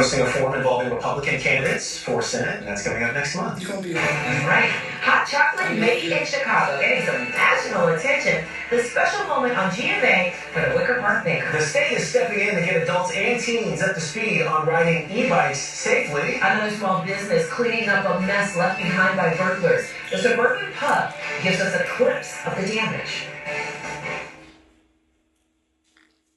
hosting a forum involving Republican candidates for Senate, and that's coming up next month. You're going to be all right. Hot chocolate made in Chicago, getting some national attention. The special moment on GMA for the Wicker Park Baker. The state is stepping in to get adults and teens up to speed on riding e-bikes safely. Another small business cleaning up a mess left behind by burglars. The suburban pub gives us a glimpse of the damage.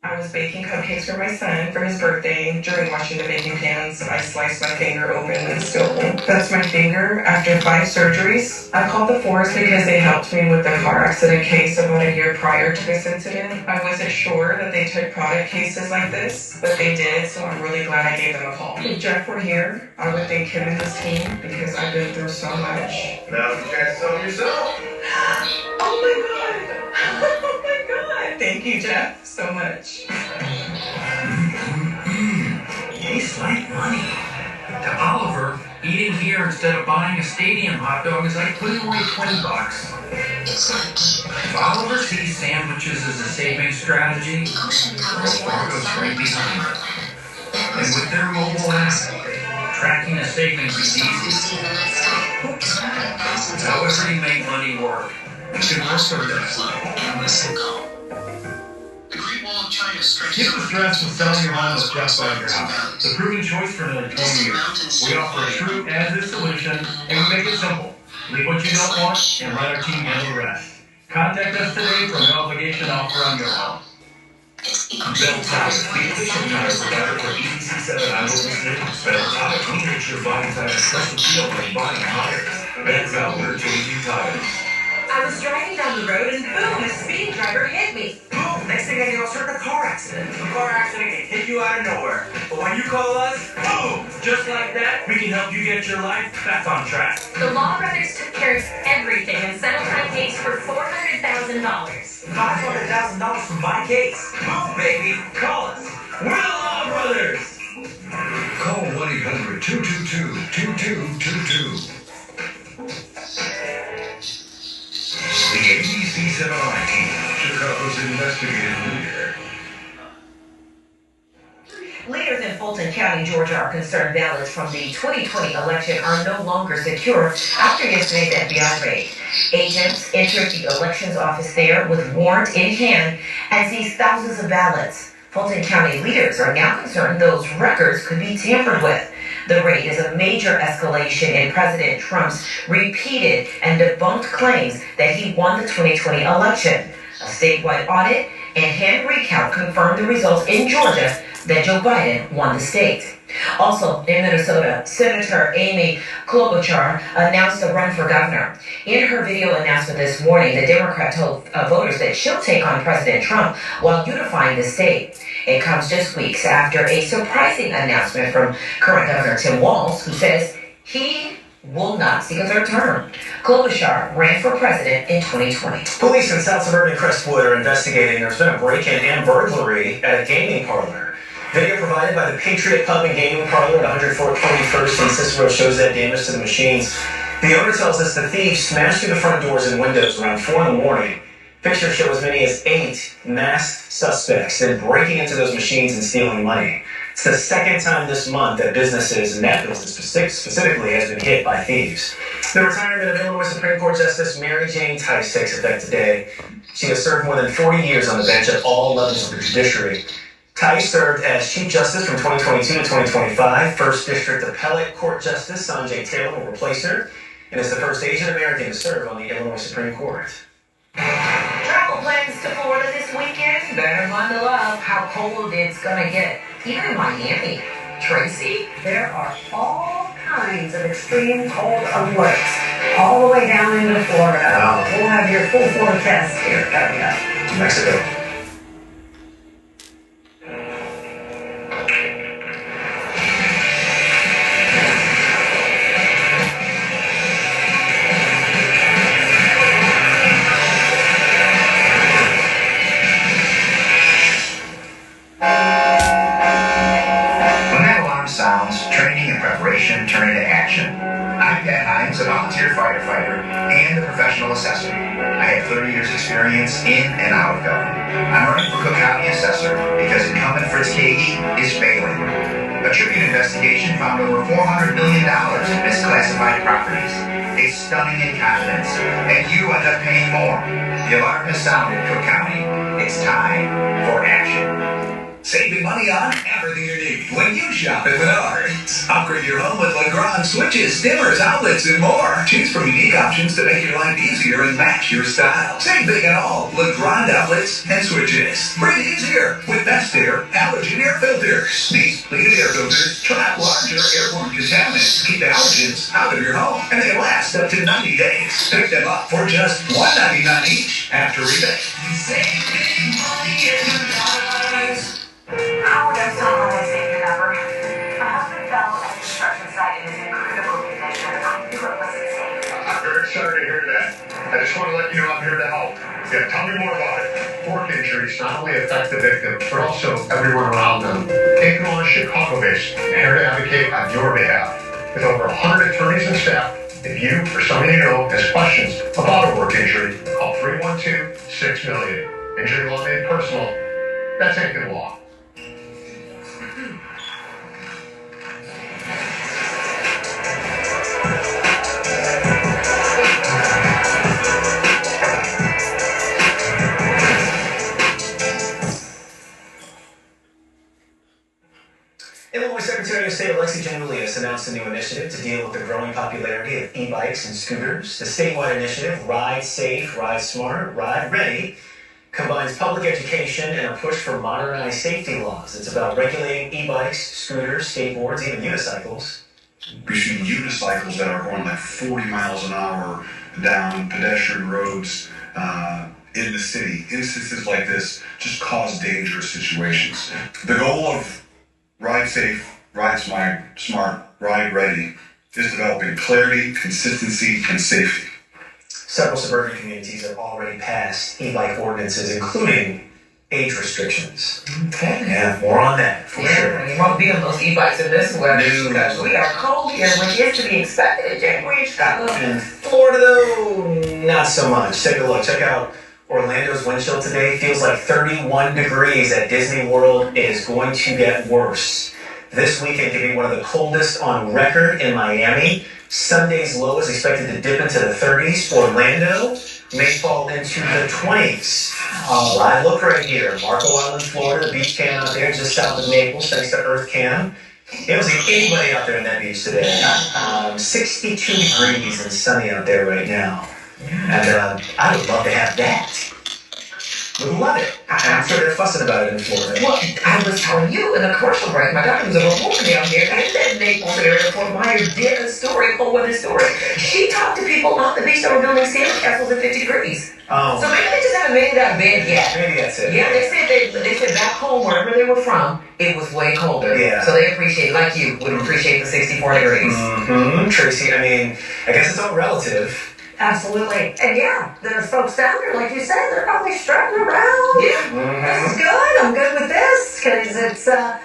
I was baking cupcakes for my son for his birthday. During washing the baking pans, I sliced my finger open and still that's my finger after 5 surgeries. I called the force because they helped me with the car accident case about a year prior to this incident. I wasn't sure that they took product cases like this, but they did, so I'm really glad I gave them a call. If Jeff were here, I would thank him and his team because I've been through so much. Now you guys tell yourself. Oh my God! Oh my God! Thank you, Jeff, so much. Tastes like money. To Oliver, eating here instead of buying a stadium hot dog is like putting away $20. If Oliver sees sandwiches as a saving strategy, Wells Fargo's right behind it. And with their mobile app, tracking a savings is easy. However you make money work, it can work for them. Keep the stress from selling your home with Just Buy Your House. The proven choice for nearly 20 years. We offer a true as-is solution, and we make it simple. Leave what you don't want, and let our team handle the rest. Contact us today for an obligation offer on your home. Bell Tires, the official tire provider for EC7 I-Mobile. Bell Tires, we make sure buying tires special deal when buying tires. That's how we're changing tires. I was driving down the road and boom, a speeding driver hit me. Boom! Next thing I knew, I was hurt in a car accident. A car accident can hit you out of nowhere. But when you call us, boom! Just like that, we can help you get your life back on track. The Law Brothers took care of everything and settled my case for $400,000. $500,000 from my case. Boom, baby! Call us. We're the Law Brothers! Call 1-800-222-2222. The ABC7I team, Chicago's investigative leader. Leaders in Fulton County, Georgia are concerned ballots from the 2020 election are no longer secure after yesterday's FBI raid. Agents entered the elections office there with warrant in hand and seized thousands of ballots. Fulton County leaders are now concerned those records could be tampered with. The raid is a major escalation in President Trump's repeated and debunked claims that he won the 2020 election. A statewide audit and hand recount confirmed the results in Georgia that Joe Biden won the state. Also in Minnesota, Senator Amy Klobuchar announced a run for governor. In her video announcement this morning, the Democrat told voters that she'll take on President Trump while unifying the state. It comes just weeks after a surprising announcement from current Governor Tim Walz, who says he will not seek a third term. Klobuchar ran for president in 2020. Police in South Suburban Crestwood are investigating. There's been a break-in and burglary at a gaming parlor. Video provided by the Patriot Pub and Gaming Parlor at 121st and Cicero shows that damage to the machines. The owner tells us the thieves smashed through the front doors and windows around 4 in the morning. Pictures show as many as 8 masked suspects then breaking into those machines and stealing money. It's the second time this month that businesses, and that business specifically, has been hit by thieves. The retirement of Illinois Supreme Court Justice Mary Jane Tice takes effect today. She has served more than 40 years on the bench at all levels of the judiciary. Tice served as Chief Justice from 2022 to 2025. First District Appellate Court Justice Sanjay Taylor will replace her, and is the first Asian American to serve on the Illinois Supreme Court. Travel plans to Florida this weekend? Better bundle up. How cold it's gonna get. Even in Miami. Tracy? There are all kinds of extreme cold alerts all the way down into Florida. Wow. We'll have your full forecast here coming up. Mexico. Turn into action. I'm Pat Hines, a volunteer firefighter and a professional assessor. I have 30 years experience in and out of government. I'm running for Cook County Assessor because incumbent Fritz Kagi is failing. A Tribune investigation found over $400 million in misclassified properties. A stunning incompetence, and you end up paying more. The alarm has sounded, Cook County. It's time for action. Saving money on everything you need when you shop at Menards. Upgrade your home with Legrand switches, dimmers, outlets, and more. Choose from unique options to make your life easier and match your style. Save big and all. Legrand outlets and switches. Breathe easier with Best Air allergen air filters. These pleated air filters trap larger airborne contaminants. Keep allergens out of your home, and they last up to 90 days. Pick them up for just $1.99 each after rebate. Saving money in lives. Howard, I'm so glad I saved your number. My husband fell at a construction site and is in critical condition. I knew it wasn't safe. I'm very sorry to hear that. I just want to let you know I'm here to help. Yeah, tell me more about it. Work injuries not only affect the victim, but also everyone around them. Income is Chicago-based. I'm here to advocate on your behalf. With over 100 attorneys and staff, if you or somebody you know has questions about a work injury, call 312-6-million. Injury law made personal. That's Aiken Law. Illinois Secretary of State Alexi Giannoulias announced a new initiative to deal with the growing popularity of e-bikes and scooters. The statewide initiative, Ride Safe, Ride Smart, Ride Ready, combines public education and a push for modernized safety laws. It's about regulating e-bikes, scooters, skateboards, even unicycles. We've seen unicycles that are going like 40 miles an hour down pedestrian roads in the city. Instances like this just cause dangerous situations. The goal of Ride Safe, Ride Smart, Ride Ready is developing clarity, consistency, and safety. Several suburban communities have already passed e-bike ordinances, including age restrictions. Okay. Yeah, more on that for sure. You won't be on those e-bikes in this weather because we are cold here, which is to be expected in January in Chicago. In Florida, though, not so much. Take a look. Check out Orlando's wind chill today. Feels like 31 degrees at Disney World. It is going to get worse. This weekend could be one of the coldest on record in Miami. Sunday's low is expected to dip into the 30s. Orlando may fall into the 20s. Live look right here. Marco Island, Florida. The beach cam out there just south of Naples, thanks to Earth Cam. You don't see anybody out there on that beach today. 62 degrees and sunny out there right now. And I would love to have that. Would love it. I'm sure they're fussing about it in Florida. Well, I was telling you in the commercial break, my daughter was a reporter down here in that Naples area. Fort Myers did a story, a weather story. She talked to people on the beach that were building sand castles at 50 degrees. Oh. So maybe they just haven't made it out of bed yet. Maybe that's it. Yeah, they said back home, wherever they were from, it was way colder. Yeah. So they appreciate, like you, would appreciate the 64 degrees. Mm-hmm. Tracy, I mean, I guess it's all relative. Absolutely. And yeah, there's folks down there, like you said, they're probably strutting around. Yeah. This is good. I'm good with this because it's, 9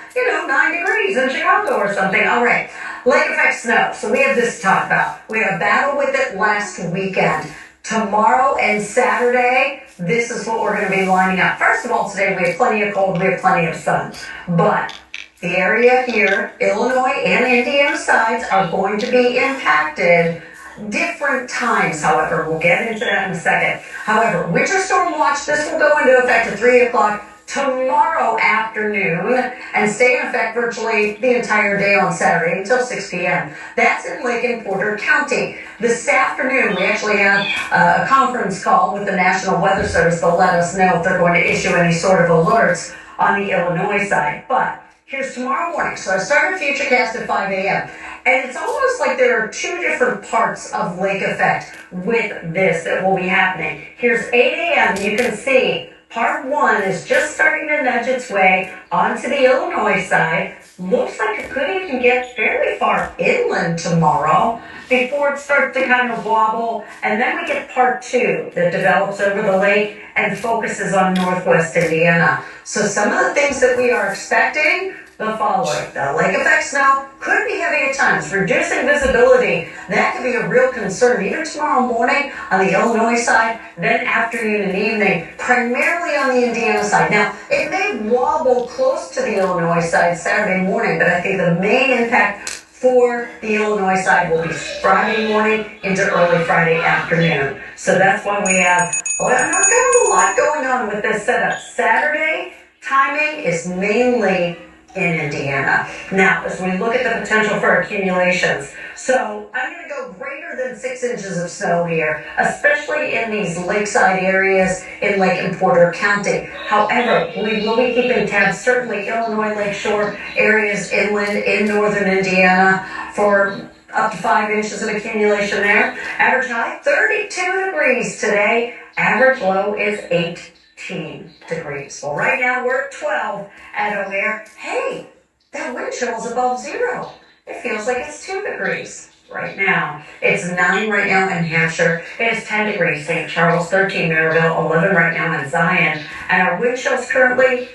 degrees in Chicago or something. All right. Lake effect snow. So we have this to talk about. We had a battle with it last weekend. Tomorrow and Saturday, this is what we're going to be lining up. First of all, today we have plenty of cold, we have plenty of sun. But the area here, Illinois and Indiana sides, are going to be impacted different times, however. We'll get into that in a second. However, winter storm watch, this will go into effect at 3 o'clock tomorrow afternoon and stay in effect virtually the entire day on Saturday until 6 p.m. That's in Lake and Porter County. This afternoon, we actually have a conference call with the National Weather Service. They'll let us know if they're going to issue any sort of alerts on the Illinois side. But here's tomorrow morning. So I started Futurecast at 5 a.m. And it's almost like there are two different parts of lake effect with this that will be happening. Here's 8 a.m. You can see part one is just starting to nudge its way onto the Illinois side. Looks like it could even get fairly far inland tomorrow before it starts to kind of wobble. And then we get part two that develops over the lake and focuses on northwest Indiana. So some of the things that we are expecting, the following. The lake effect snow could be heavy at times, reducing visibility. That could be a real concern even tomorrow morning on the Illinois side, then afternoon and evening, primarily on the Indiana side. Now, it may wobble close to the Illinois side Saturday morning, but I think the main impact for the Illinois side will be Friday morning into early Friday afternoon. So that's why we have a lot going on with this setup. Saturday timing is mainly in Indiana. Now, as we look at the potential for accumulations, so I'm going to go greater than 6 inches of snow here, especially in these lakeside areas in Lake and Porter County. However, we will be keeping tabs, certainly Illinois Lakeshore areas inland in northern Indiana for up to 5 inches of accumulation there. Average high, 32 degrees today. Average low is 18 degrees. Well, right now we're at 12 at O'Hare. Hey, that wind chill is above zero. It feels like it's 2 degrees right now. It's 9 right now in Hampshire. It is 10 degrees St. Charles, 13 Maryville, 11 right now in Zion. And our wind chill is currently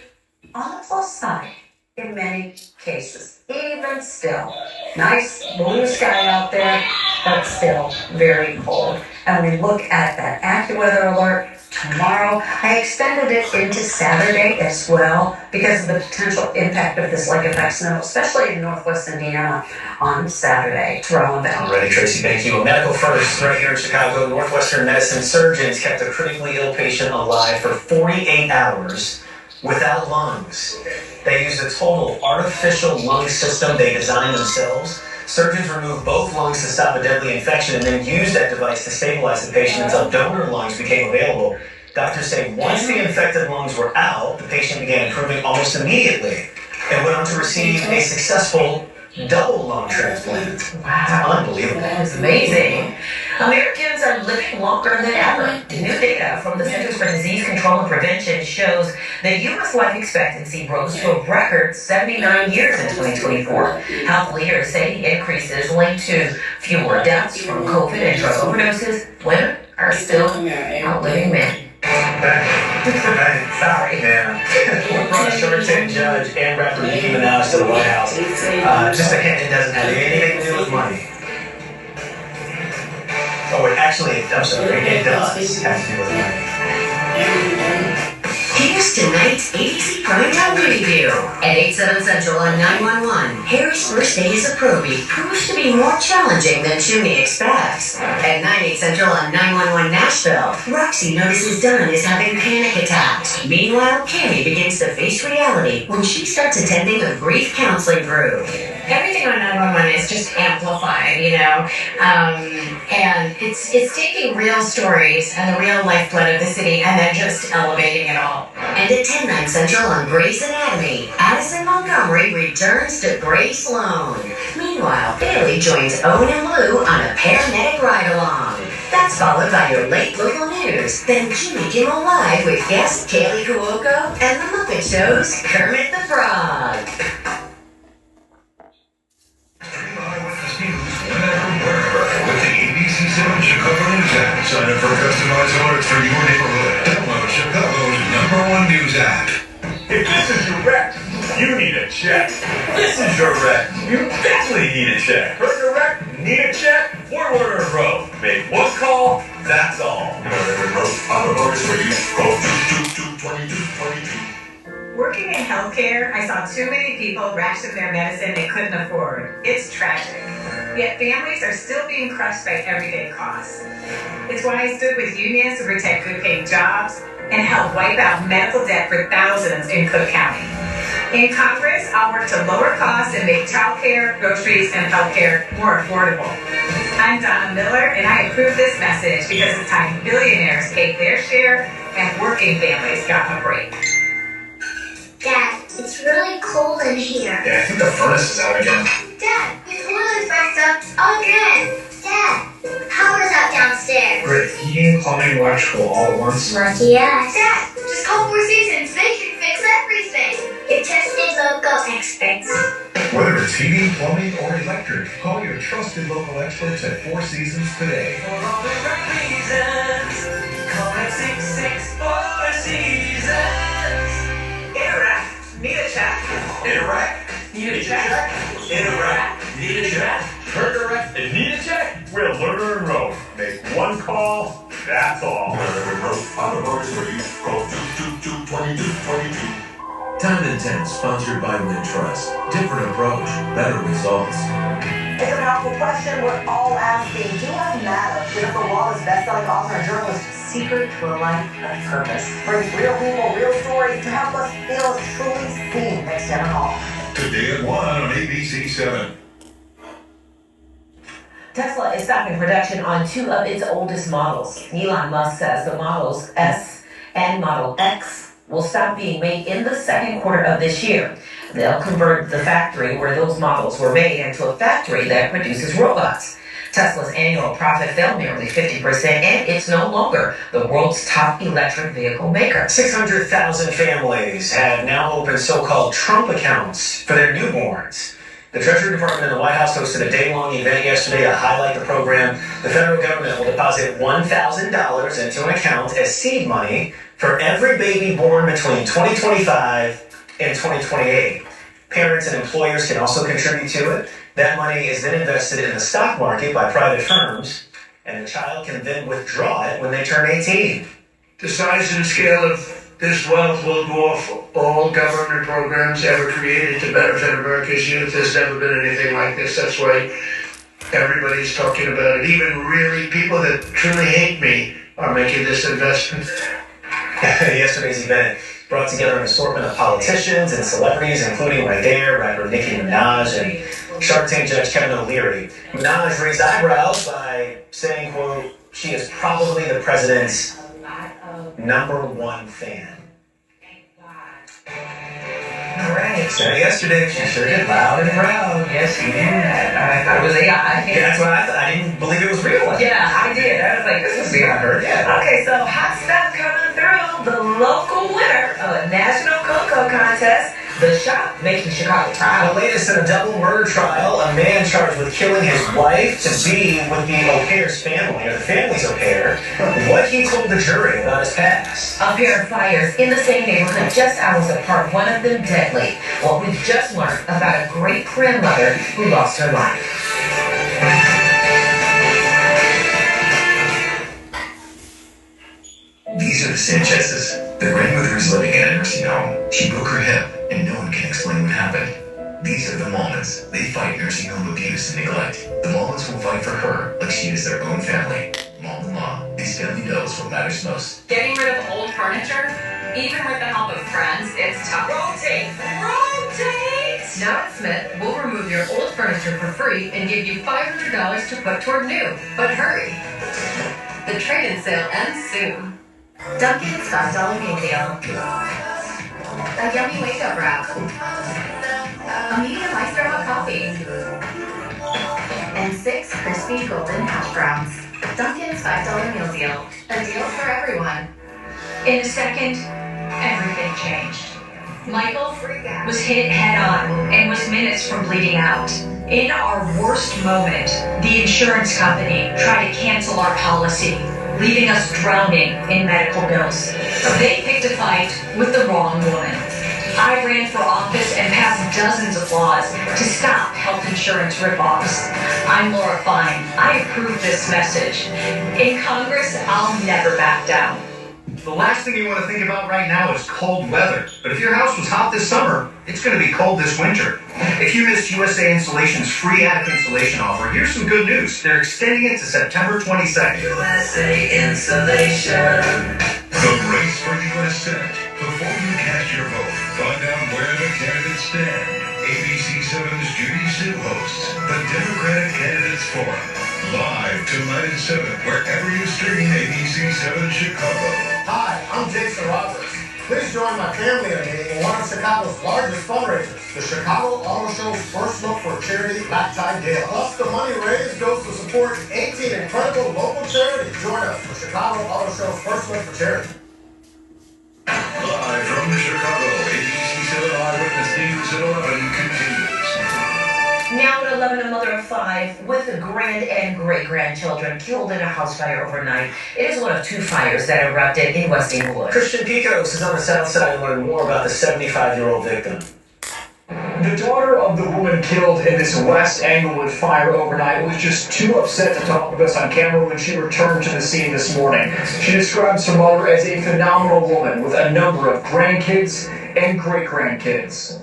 on the plus side in many cases. Even still, nice blue sky out there, but still very cold. And we look at that AccuWeather alert tomorrow. I extended it into Saturday as well because of the potential impact of this lake effect snow, especially in northwest Indiana on Saturday. All ready, Tracy, thank you. Medical first, right here in Chicago. Northwestern medicine surgeons kept a critically ill patient alive for 48 hours without lungs. They used a total artificial lung system they designed themselves. Surgeons removed both lungs to stop a deadly infection and then used that device to stabilize the patient until donor lungs became available. Doctors say once the infected lungs were out, the patient began improving almost immediately and went on to receive a successful double lung transplant. Wow. Unbelievable. That is amazing. Americans are living longer than ever. New data from the Centers for Disease Control and Prevention shows that U.S. life expectancy rose to a record 79 years in 2024. Health leaders say the increase is linked to fewer deaths from COVID and drug overdoses. Women are still outliving men. Sorry. Yeah. We brought a short-term judge and rapper Nicki Minaj to the White House. Just a hint, it doesn't have anything to do with money. Oh, wait, actually, I'm sorry, it does have to do with money. Here's tonight's ABC Primetime Review. At 8/7 Central on 911, Harry's first day as a probie proves to be more challenging than Chimney expects. At 9/8 Central on 911 Nashville, Roxy notices Dunn is having panic attacks. Meanwhile, Cammi begins to face reality when she starts attending a grief counseling group. Everything on 911 is just amplified, and it's taking real stories and the real lifeblood of the city and then just elevating it all. And at 10/9 Central on Grey's Anatomy, Addison Montgomery returns to Grey Sloan. Meanwhile, Bailey joins Owen and Lou on a paramedic ride-along. That's followed by your late local news. Then Jimmy Kimmel Live with guest Kaylee Cuoco and The Muppet Show's Kermit the Frog. With the ABC7 Chicago News app. Sign up for customized alerts for your neighborhood. Download Chicago's #1 news app. If this is your wreck, you need a check. This is your wreck. You definitely need a check. Heard your wreck? Need a check? Fort Worth Road. Make one call, that's all. I'm a bonus for you. Call 222-2222. Working in healthcare, I saw too many people ration their medicine they couldn't afford. It's tragic. Yet families are still being crushed by everyday costs. It's why I stood with unions to protect good-paying jobs and help wipe out medical debt for thousands in Cook County. In Congress, I'll work to lower costs and make childcare, groceries, and healthcare more affordable. I'm Donna Miller, and I approve this message because it's time billionaires paid their share and working families got a break. Dad, it's really cold in here. Yeah, I think the furnace is out again. Dad, your toilet's backed up again. Dad, power's out downstairs. Great. Heating, plumbing, electrical all at once. Lucky us. Dad, just call Four Seasons. They can fix everything. Your trusted local experts. Whether it's heating, plumbing, or electric, call your trusted local experts at Four Seasons today. For all the right reasons, call 866-4 Seasons. Interact. Need a chat. Interact. Need a check? In a wreck? Need a check? Heard a wreck? Need a check? We're Lerner and Rowe. Make one call, that's all. Lerner and Rowe, auto bars for you. Call 222-2222. Time and Tense, sponsored by Wintrust. Different approach, better results. It's a powerful question we're all asking. Do I matter? Jennifer Wallace, best-selling author and journalist, secret to a life of purpose. Brings real people, real stories to help us feel truly seen. Next time on All. Today at 1 on ABC 7. Tesla is stopping production on two of its oldest models. Elon Musk says the Models S and Model X will stop being made in the second quarter of this year. They'll convert the factory where those models were made into a factory that produces robots. Tesla's annual profit fell nearly 50%, and it's no longer the world's top electric vehicle maker. 600,000 families have now opened so-called Trump accounts for their newborns. The Treasury Department and the White House hosted a day-long event yesterday to highlight the program. The federal government will deposit $1,000 into an account as seed money for every baby born between 2025 and 2028. Parents and employers can also contribute to it. That money is then invested in the stock market by private firms, and the child can then withdraw it when they turn 18. The size and scale of this wealth will dwarf all government programs ever created to benefit America's youth. There's never been anything like this. That's why everybody's talking about it. Even really people that truly hate me are making this investment. Yesterday's event brought together an assortment of politicians and celebrities, including right there, rapper Nicki Minaj and Shark Tank judge Kevin O'Leary. Minaj raised eyebrows by saying, quote, she is probably the president's #1 fan. All right. So yesterday, she sure did loud and proud. Yes, she did. I thought it was AI. Yeah, that's what I thought. I didn't believe it was real. Yeah, I did. I was like, this is I heard, yeah. Okay, so hot stuff coming through. The local winner of a national cocoa contest, the shop making Chicago proud. The latest in a double murder trial, a man charged with killing his wife to be with the au pair's family, or the family's au pair, what he told the jury about his past. A pair of fires in the same neighborhood just hours apart, one of them deadly. Well, we've just learned about a great-grandmother who lost her life. These are the Sanchez's. The grandmother is living in a nursing home. She broke her hip, and no one can explain what happened. These are the moments they fight nursing home abuse and neglect. The moments will fight for her like she is their own family. Mom-in-law, this family knows what matters most. Getting rid of old furniture, even with the help of friends, it's tough. Rotate! Now at Smith, we'll remove your old furniture for free and give you $500 to put toward new. But hurry! The trade-in sale ends soon. Dunkin's $5 meal deal. A yummy wake-up wrap. A medium iced hot coffee. And 6 crispy golden hash browns. Dunkin's $5 meal deal. A deal for everyone. In a second, everything changed. Michael was hit head-on and was minutes from bleeding out. In our worst moment, the insurance company tried to cancel our policy, leaving us drowning in medical bills. They picked a fight with the wrong woman. I ran for office and passed dozens of laws to stop health insurance ripoffs. I'm Laura Fine. I approve this message. In Congress, I'll never back down. The last thing you want to think about right now is cold weather. But if your house was hot this summer, it's going to be cold this winter. If you missed USA Insulation's free attic insulation offer, here's some good news. They're extending it to September 22nd. USA Insulation. The race for U.S. Senate. Before you cast your vote, find out where the candidates stand. ABC 7's Judy Sue hosts the Democratic Candidates Forum. Live tonight at 7, wherever you stream ABC 7 Chicago. Hi, I'm Jason Roberts. Please join my family and me in one of Chicago's largest fundraisers, the Chicago Auto Show's first look for charity Black Tie Gala. Plus, the money raised goes to support 18 incredible local charities. Join us for Chicago Auto Show's first look for charity. Live from Chicago, ABC 7 Eyewitness News at 11 continues. Now at 11, a mother of 5 with grand and great-grandchildren killed in a house fire overnight. It is one of 2 fires that erupted in West Inglewood. Christian Picos is on the south side to learn more about the 75-year-old victim. The daughter of the woman killed in this West Englewood fire overnight was just too upset to talk with us on camera when she returned to the scene this morning. She describes her mother as a phenomenal woman with a number of grandkids and great-grandkids.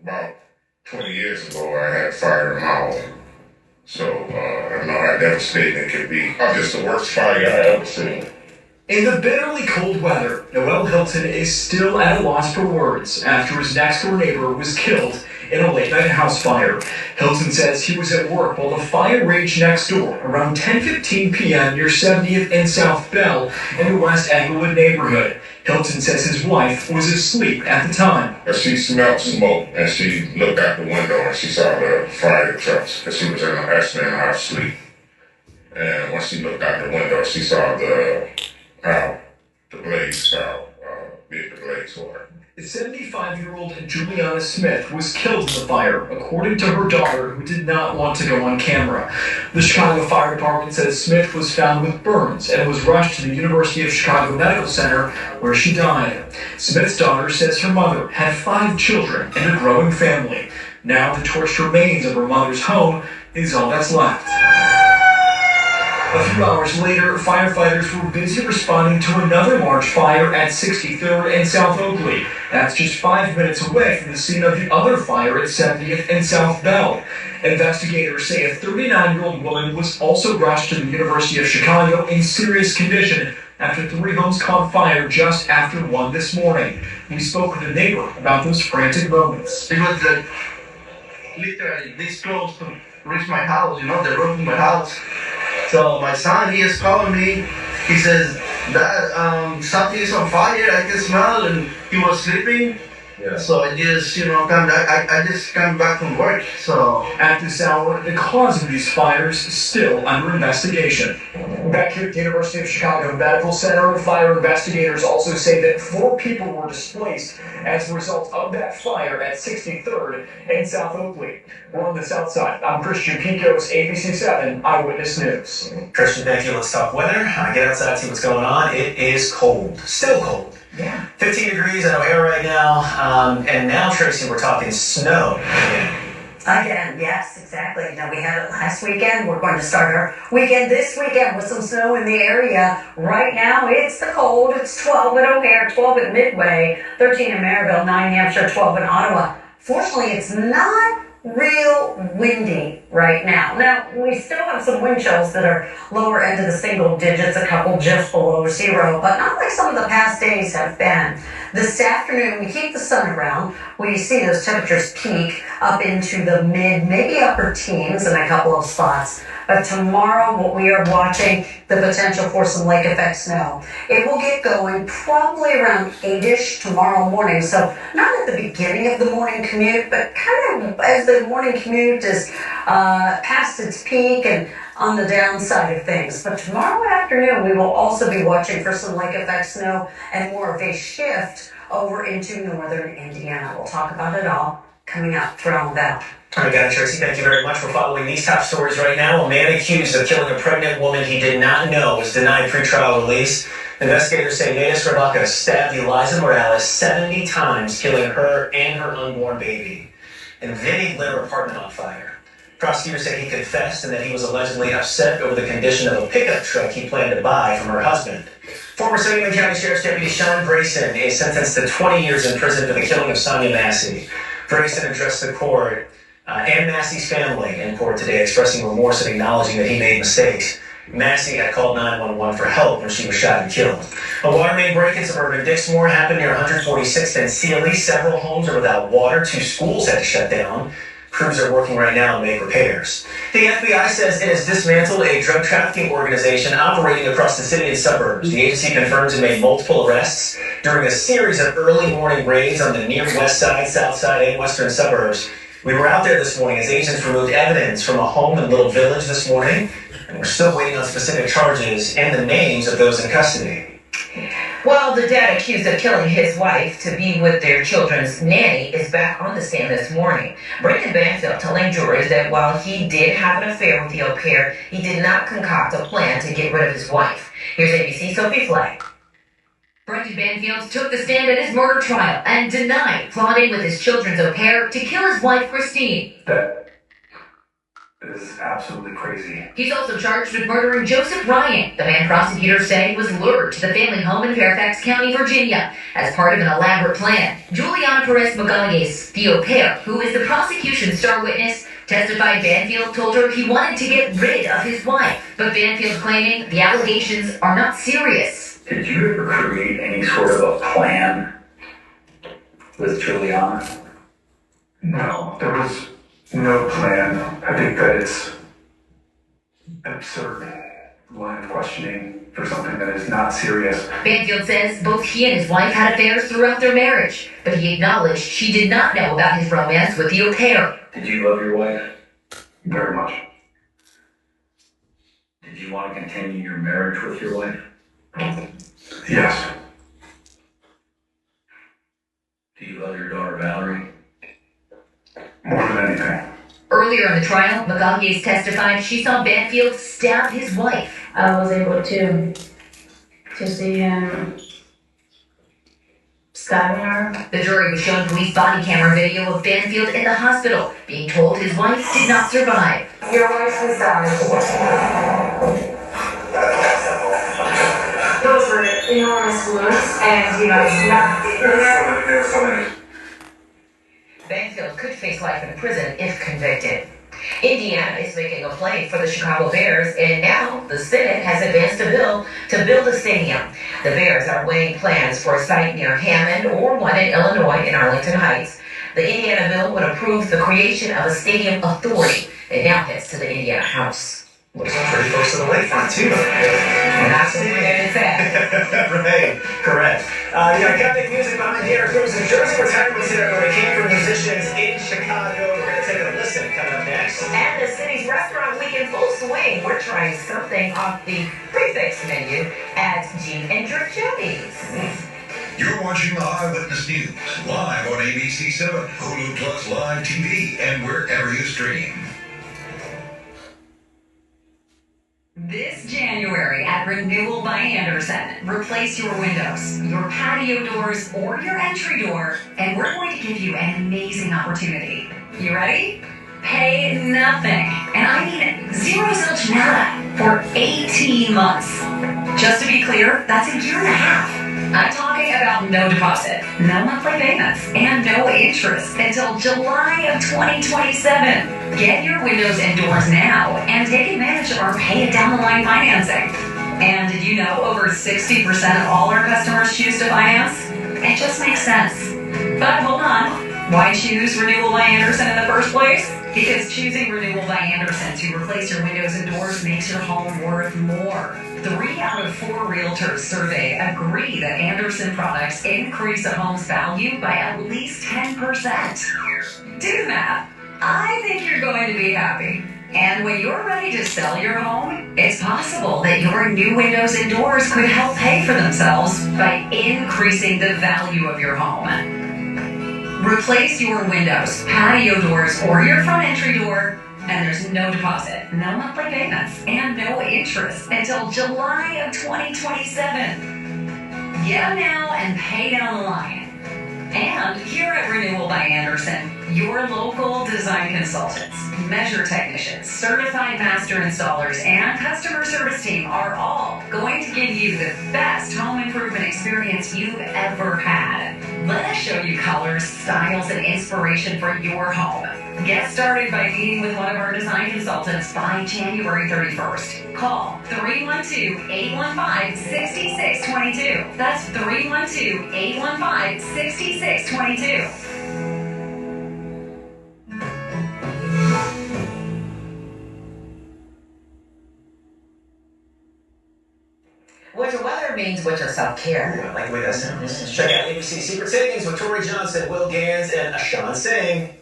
About 20 years ago, I had a fire in my home. So, I know how devastating it can be. Just the worst fire I ever seen. In the bitterly cold weather, Noel Hilton is still at a loss for words after his next-door neighbor was killed in a late-night house fire. Hilton says he was at work while the fire raged next door around 10:15 p.m. near 70th and South Bell in the West Englewood neighborhood. Hilton says his wife was asleep at the time. She smelled smoke, and she looked out the window, and she saw the fire trucks, because she was actually in her sleep. And once she looked out the window, she saw the blaze, how big the blaze were. 75-year-old Juliana Smith was killed in the fire, according to her daughter, who did not want to go on camera. The Chicago Fire Department says Smith was found with burns and was rushed to the University of Chicago Medical Center, where she died. Smith's daughter says her mother had 5 children and a growing family. Now the torched remains of her mother's home is all that's left. A few hours later, firefighters were busy responding to another large fire at 63rd and South Oakley. That's just 5 minutes away from the scene of the other fire at 70th and South Bell. Investigators say a 39-year-old woman was also rushed to the University of Chicago in serious condition after 3 homes caught fire just after 1 this morning. We spoke with a neighbor about those frantic moments. It was literally this close to reach my house, the roof of my house. So my son, he is calling me. He says, Dad, something is on fire. I can smell, and he was sleeping. Yeah. So I just, I just came back from work. So at this hour, the cause of these fires is still under investigation. Back here at the University of Chicago Medical Center, fire investigators also say that 4 people were displaced as a result of that fire at 63rd and South Oakley. We're on the south side. I'm Christian Picos, ABC 7 Eyewitness News. Christian, thank you. Let's talk weather. Get outside, see what's going on. It is cold. Still cold. Yeah. 15 degrees in O'Hare right now. And now, Tracy, we're talking snow Again, yes, exactly. Now, we had it last weekend. We're going to start our weekend this weekend with some snow in the area. Right now, it's the cold. It's 12 at O'Hare, 12 at Midway, 13 in Maryville, 9 Hampshire, 12 in Ottawa. Fortunately, it's not real windy right now. Now, we still have some wind chills that are lower end of the single digits, a couple just below 0, but not like some of the past days have been. This afternoon, we keep the sun around. We see those temperatures peak up into the mid, maybe upper teens in a couple of spots. But tomorrow, what we are watching, the potential for some lake effect snow. It will get going probably around 8-ish tomorrow morning. So not at the beginning of the morning commute, but kind of as the morning commute is past its peak and on the downside of things. But tomorrow afternoon, we will also be watching for some lake effect snow and more of a shift over into northern Indiana. We'll talk about it all coming up. Thrown down. All right, got it, Tracy. Thank you very much. We're following these top stories right now. A man accused of killing a pregnant woman he did not know was denied pretrial release. Investigators say Matus Rebecca stabbed Eliza Morales 70 times, killing her and her unborn baby. And then he lit her apartment on fire. Prosecutors say he confessed and that he was allegedly upset over the condition of a pickup truck he planned to buy from her husband. Former Sangamon County Sheriff's Deputy Sean Brayson is sentenced to 20 years in prison for the killing of Sonia Massey. Brayson addressed the court and Massey's family in court today, expressing remorse and acknowledging that he made mistakes. Massey had called 911 for help when she was shot and killed. A water main break in suburban Dixmoor happened near 146th and Sealy. Several homes are without water. 2 schools had to shut down. Crews are working right now to make repairs. The FBI says it has dismantled a drug trafficking organization operating across the city and suburbs. The agency confirms it made multiple arrests during a series of early morning raids on the near west side, south side, and western suburbs. We were out there this morning as agents removed evidence from a home in Little Village this morning, and we're still waiting on specific charges and the names of those in custody. Well, the dad accused of killing his wife to be with their children's nanny is back on the stand this morning. Brendan Banfield telling jurors that while he did have an affair with the au pair, he did not concoct a plan to get rid of his wife. Here's ABC Sophie Flagg. Brendan Banfield took the stand at his murder trial and denied plotting with his children's au pair to kill his wife, Christine. That is absolutely crazy. He's also charged with murdering Joseph Ryan, the man prosecutors say was lured to the family home in Fairfax County, Virginia, as part of an elaborate plan. Juliana Perez Magalles, the au pair, who is the prosecution's star witness, testified Banfield told her he wanted to get rid of his wife, but Banfield claiming the allegations are not serious. Did you ever create any sort of a plan with Juliana? No, there was no plan. I think that it's absurd line of questioning for something that is not serious. Banfield says both he and his wife had affairs throughout their marriage, but he acknowledged she did not know about his romance with the au pair. Did you love your wife? Very much. Did you want to continue your marriage with your wife? Yes. Do you love your daughter Valerie? More than anything. Earlier in the trial, Magalles testified she saw Banfield stab his wife. I was able to see him stabbing her. The jury was shown police body camera video of Banfield in the hospital, being told his wife did not survive. Your wife was died. Those were enormous wounds, and Banfield could face life in prison if convicted. Indiana is making a play for the Chicago Bears, and now the Senate has advanced a bill to build a stadium. The Bears are weighing plans for a site near Hammond or one in Illinois in Arlington Heights. The Indiana bill would approve the creation of a stadium authority. It now heads to the Indiana House. Looks pretty close to the lakefront, too. Absolutely, it's that. Right, correct. Iconic music behind here. There was a jersey retirement ceremony came from musicians in Chicago. We're going to take a listen coming up next. And the city's restaurant week in full swing. We're trying something off the prefix menu at Gene and Drichetti's. You're watching the Eyewitness News, live on ABC7, Hulu Plus Live TV, and wherever you stream. This January at Renewal by Anderson, replace your windows, your patio doors, or your entry door, and we're going to give you an amazing opportunity. You ready? Pay nothing, and I mean zero zilch nada, for 18 months. Just to be clear, that's a year and a half. I'm talking about no deposit, no monthly payments, and no interest until July of 2027. Get your windows and doors now and take advantage of our pay it down the line financing. And did you know over 60% of all our customers choose to finance? It just makes sense. But hold on. Why choose Renewal by Anderson in the first place? Because choosing Renewal by Anderson to replace your windows and doors makes your home worth more. 3 out of 4 realtors surveyed agree that Anderson products increase a home's value by at least 10%. Do the math. I think you're going to be happy. And when you're ready to sell your home, it's possible that your new windows and doors could help pay for themselves by increasing the value of your home. Replace your windows, patio doors, or your front entry door, and there's no deposit, no monthly payments, and no interest until July of 2027. Get them now and pay down the line. And here at Renewal by Anderson, your local design consultants, measure technicians, certified master installers, and customer service team are all going to give you the best home improvement experience you've ever had. Let us show you colors, styles, and inspiration for your home. Get started by meeting with one of our design consultants by January 31st. Call 312-815-6622. That's 312-815-6622. Winter weather means winter self-care. I like the way that sounds. Check out ABC Secret Savings with Tori Johnson, Will Gans, and Ashan Singh.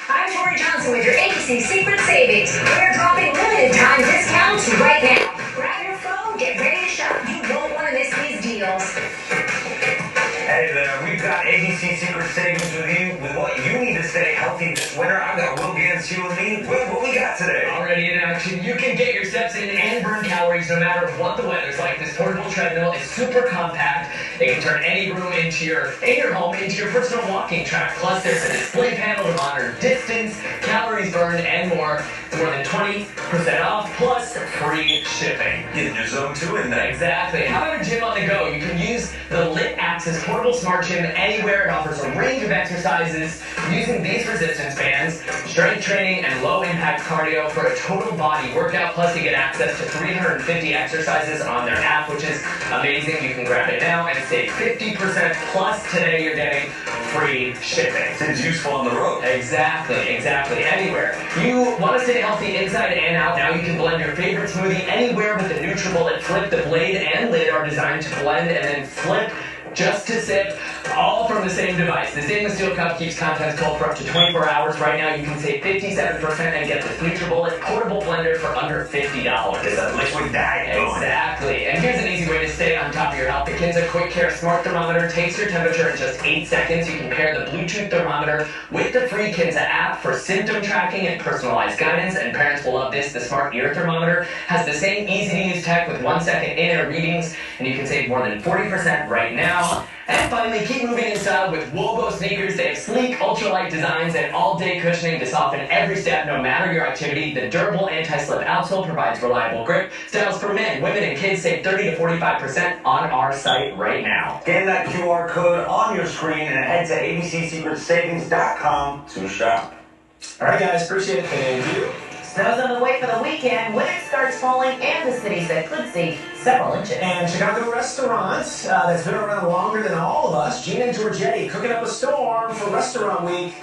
I'm Tori Johnson with your ABC Secret Savings. We're dropping limited time discounts right now. Grab your phone, get ready to shop. You won't want to miss these deals. Hey there, we've got ABC Secret Savings with you with what you need to stay healthy this winter. I've got Will Gans here with me. Will, what we got today? Already in action. action. You can get your steps in and burn calories no matter what the weather's like. This portable treadmill is super compact. It can turn any room in your home into your personal walking track. Plus, there's a display panel to monitor distance, calories burned, and more. More than 20% off, plus free shipping. Get in your zone too in there. Exactly. How about a gym on the go? You can use the Lit Axis portable smart gym anywhere. It offers a range of exercises using these resistance bands, strength training, and low-impact cardio for a total body workout. Plus, you get access to 350 exercises on their app, which is amazing. You can grab it now and save 50%. Plus, today you're getting free shipping. It's useful on the road. Exactly. Anywhere. You want to stay healthy inside and out. Now you can blend your favorite smoothie anywhere with the NutriBullet Flip. The blade and lid are designed to blend and then flip just to sip, all from the same device. The stainless steel cup keeps contents cold for up to 24 hours. Right now you can save 57% and get this NutriBullet portable blender for under $50. It's a liquid diet going. Exactly. And here's an easy way to stay on top of your health. The Kinza Quick Care Smart Thermometer takes your temperature in just 8 seconds. You can pair the Bluetooth thermometer with the free Kinza app for symptom tracking and personalized guidance. And parents will love this. The Smart Ear Thermometer has the same easy-to-use tech with 1 second in-ear readings, and you can save more than 40% right now. And finally, keep moving in style with Wobo sneakers. They have sleek, ultralight designs and all-day cushioning to soften every step, no matter your activity. The durable anti-slip outsole provides reliable grip. Styles for men, women, and kids save 30 to 45% on our site right now. Scan that QR code on your screen and head to abcsecretsavings.com to shop. All right, guys, appreciate it. Thank you. Snow's on the way for the weekend when it starts falling, and the city said could see several inches. And Chicago restaurants that's been around longer than all of us, Gina and Giorgetti cooking up a storm for Restaurant Week.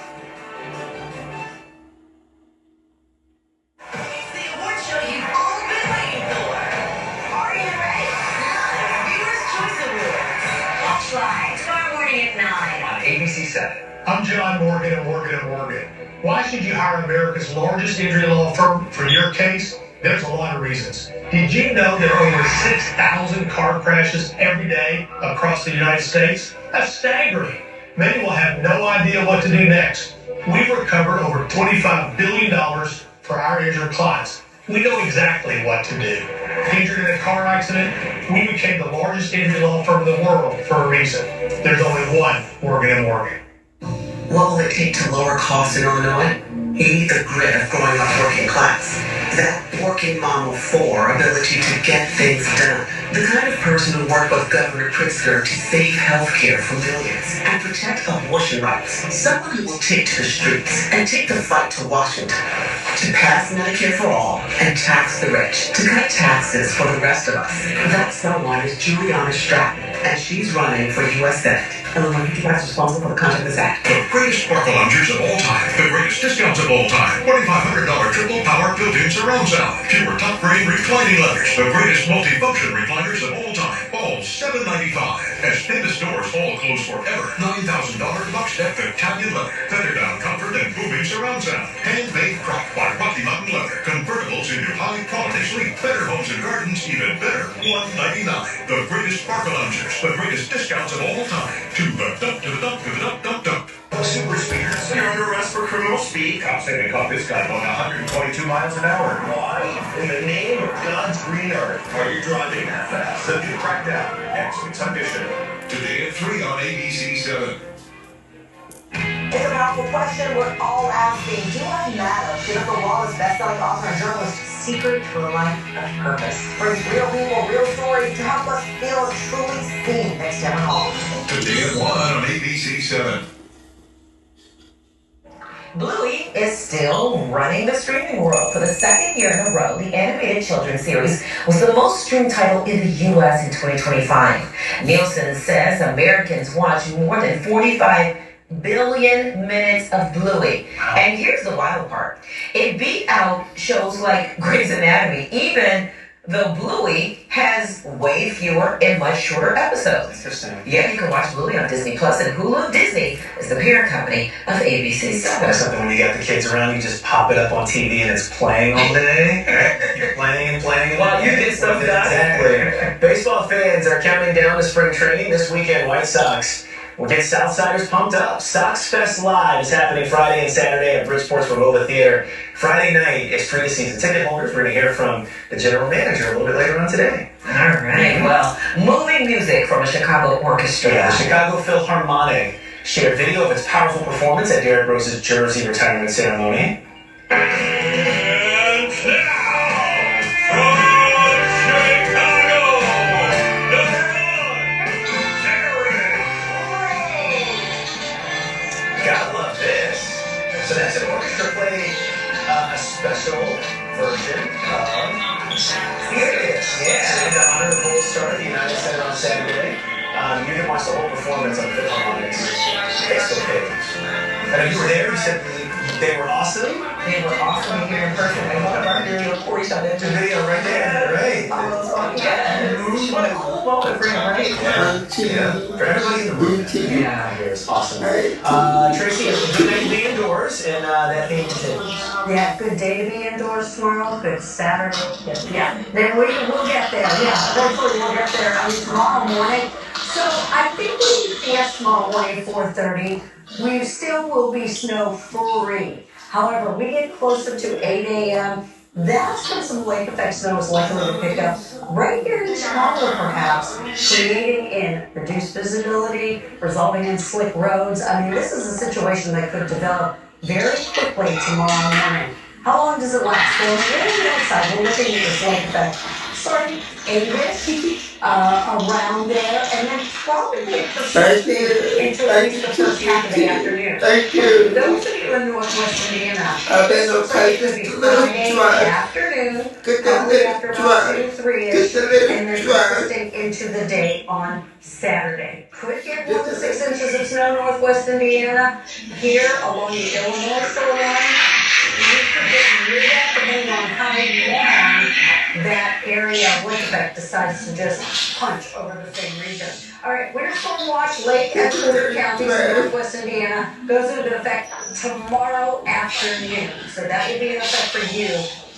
It's the award show you've all been waiting for. Are you ready? Viewers' Choice Awards. Watch live tomorrow morning at 9 on ABC 7. I'm John Morgan of Morgan & Morgan. Why should you hire America's largest injury law firm for your case? There's a lot of reasons. Did you know there are over 6,000 car crashes every day across the United States? That's staggering. Many will have no idea what to do next. We've recovered over $25 billion for our injured clients. We know exactly what to do. Injured in a car accident, we became the largest injury law firm in the world for a reason. There's only one Morgan & Morgan. What will it take to lower costs in Illinois? You need the grit of growing up working class. That working mom of four ability to get things done. The kind of person who worked with Governor Pritzker to save health care for millions and protect abortion rights. Someone who will take to the streets and take the fight to Washington to pass Medicare for all and tax the rich, to cut taxes for the rest of us. That someone is Juliana Stratton, and she's running for U.S. Senate. Illinois is responsible for the content of this act. The greatest sparkle loungers of all time. The greatest discounts of all time. $2,500 triple power built-in surround sound. Pure top frame reclining leathers. The greatest multi-function recliners of all time. All $795. As famous stores all close forever. $9,000 box depth Italian leather. Feather down comfort and booming surround sound. Handmade crop by Rocky Mountain Leather. Convertibles into high quality sleep. Better homes and gardens. Even better. $199. The greatest sparkle loungers. The greatest discounts of all time. To the dump, to the dump, to the dump, dump, dump. Super speeders, you're under arrest for criminal speed. Cops say they caught this guy going 122 miles an hour. Why? In the name of God's green earth, are you driving that fast? The new crackdown. Next week's edition. Today at 3 on ABC 7. It's a powerful question we're all asking. Do I matter? Give up the Wallace bestselling author and journalist secret to a life of purpose. Brings real people, real stories to help us feel truly seen next time home. Today at 1 on ABC 7. Bluey is still running the streaming world. For the second year in a row, the animated children's series was the most streamed title in the U.S. in 2025. Nielsen says Americans watch more than 45 billion minutes of Bluey. And here's the wild part. It beat out shows like Grey's Anatomy, even though Bluey has way fewer and much shorter episodes. Interesting. Yeah, you can watch Bluey on Disney Plus and Hulu. Disney is the parent company of ABC 7. That's something when you got the kids around, you just pop it up on TV and it's playing all day. You're playing and playing. While you get stuff done. Exactly. Baseball fans are counting down to spring training. This weekend, White Sox We'll get Southsiders pumped up. Sox Fest Live is happening Friday and Saturday at Bridgeport's Revova Theater. Friday night is free to season ticket holders. We're going to hear from the general manager a little bit later on today. All right. Well, moving music from a Chicago orchestra. Yeah, the Chicago Philharmonic shared video of its powerful performance at Derrick Rose's Jersey retirement ceremony. And now, Gotta love this. So that's an orchestra playing a special version of Furious. Yeah, in honor of the Gold Star at the United Center on Saturday. You can watch the whole performance on Philharmonic's Facebook page. I know you were there. You said they were awesome. They were awesome here in person. And one of our new reporters on that video right there, right? Yes. What a cool moment for him, right? Yeah. For everybody in the room. Yeah, it's awesome. Tracy, it's a good night to be indoors, and that theme continues. Yeah, good day to be indoors tomorrow. Good Saturday. Yeah. Then we'll get there. Yeah, eventually we'll get there. I mean, tomorrow morning. So I think when you see us tomorrow morning, 4:30, we still will be snow free. However, we get closer to 8 a.m. That's when some lake effect snow is likely to pick up right here in Chicago, perhaps, creating in reduced visibility, resulting in slick roads. I mean, this is a situation that could develop very quickly tomorrow morning. How long does it last? Well, we're on the outside. We're looking at this lake effect starting 8-ish, around there, and then probably persist into at least the first half of the afternoon. Thank you. Those of you in Northwest Indiana, I've been this okay. could be Friday afternoon, probably after about 2-3-ish, and then persisting into the day on Saturday. Could get 1 to 6 inches of snow Northwest Indiana here along the Illinois shoreline. We could get near that depending on how long that area of lake effect decides to just punch over the same region. All right, winter storm watch lake at Porter County, Northwest Indiana, goes into effect tomorrow afternoon. So that will be in effect for you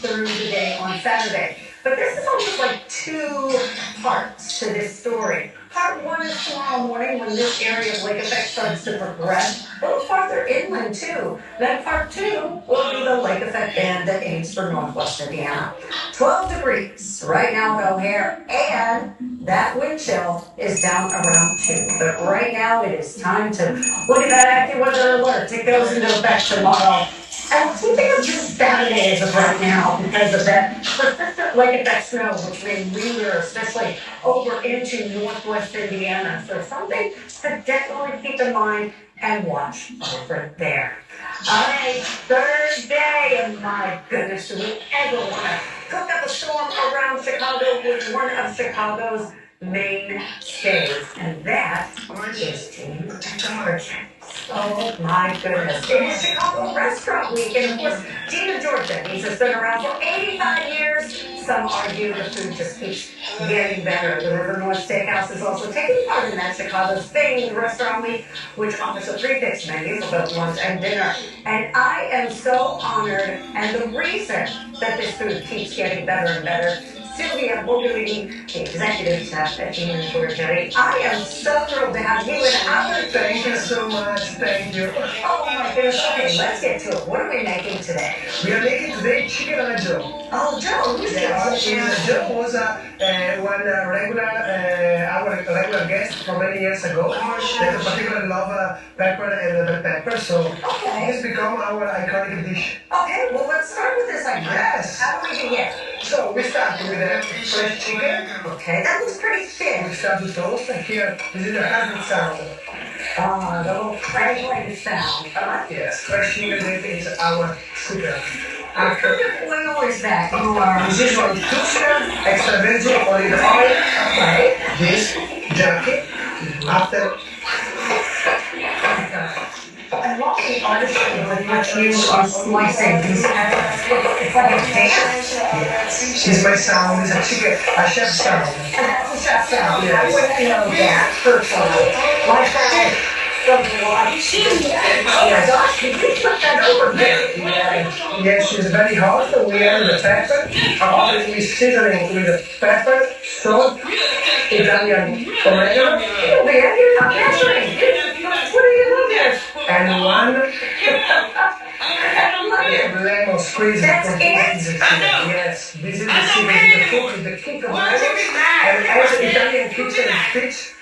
through the day on Saturday. But this is almost like 2 parts to this story. Part 1 is tomorrow morning when this area of lake effect starts to progress a little farther inland too. Then part 2 will be the lake effect band that aims for Northwest Indiana. 12 degrees right now at O'Hare, and that wind chill is down around 2. But right now it is time to look at that AccuWeather alert. It goes into effect tomorrow. And we think it's just Saturday as of right now because of that persistent lake effect snow, which may linger, especially over into Northwest Indiana. So something to definitely keep in mind and watch over there. All right, Thursday, and my goodness, do we ever want to cook up a storm around Chicago with one of Chicago's mainstays, and that is Team Georgia. Oh my goodness. It is Chicago Restaurant Week, and of course, Gina Georgia has been around for 85 years. Some argue the food just keeps getting better. The River North Steakhouse is also taking part in that Chicago's famed Restaurant Week, which offers a prefix menu for both lunch and dinner. And I am so honored, and the reason that this food keeps getting better and better, Sylvia Bogolini, the executive chef at Gina Georgia. I am so thrilled to have you in our food. Thank you so much. Thank you. Oh my goodness. Okay, let's get to it. What are we making today? We are making today chicken on a Joe. Oh, Joe. Who's Joe? Joe was our regular guest from many years ago. That particularly love pepper and bell pepper, so it's become our iconic dish. Okay, well let's start with this idea. Yes. How do we begin? So we start with the fresh chicken. Okay, that looks pretty thick. We start with toast. Here, this is the classic sound. The little crackling sound. Yes, fresh chicken is our secret. What kind of oil is that? This is from Tuscan extra virgin olive oil. Okay. This jacket after. I love the artistry with which you are slicing these peppers. It's like a dance. This is my sound. It's a chicken, a chef sound. And that's a chef sound. Yes. I wouldn't know that personally. My sound doesn't like. Oh my gosh, can you put that over here? Yes, it's very hot. We add the pepper. We seasoning with the pepper, salt, Italian oregano. Man, you're not measuring. and one And lemon. lemon squeeze. That's because it? this is the secret. Yes, this is the secret. The kick of lemons. And as Italian kitchen speech,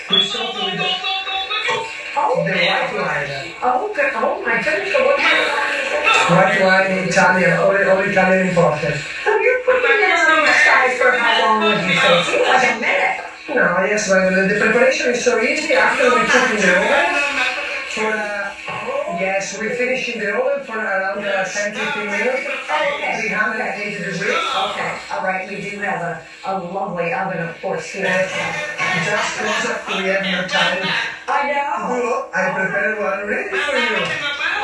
we salt with the white wine. Oh my goodness, so what kind of wine is it? White wine in Italian, all Italian imported. So you're putting it on the side for how long would you say? It seems like a minute. No, yes, but the preparation is so easy. After we cook in the oven, yes, we finish in the oven for around 10-15 minutes. Okay. 380 degrees. Okay, all right. We do have a lovely oven, of course, here. Just because we have no time. I know. I prepared one ready for you.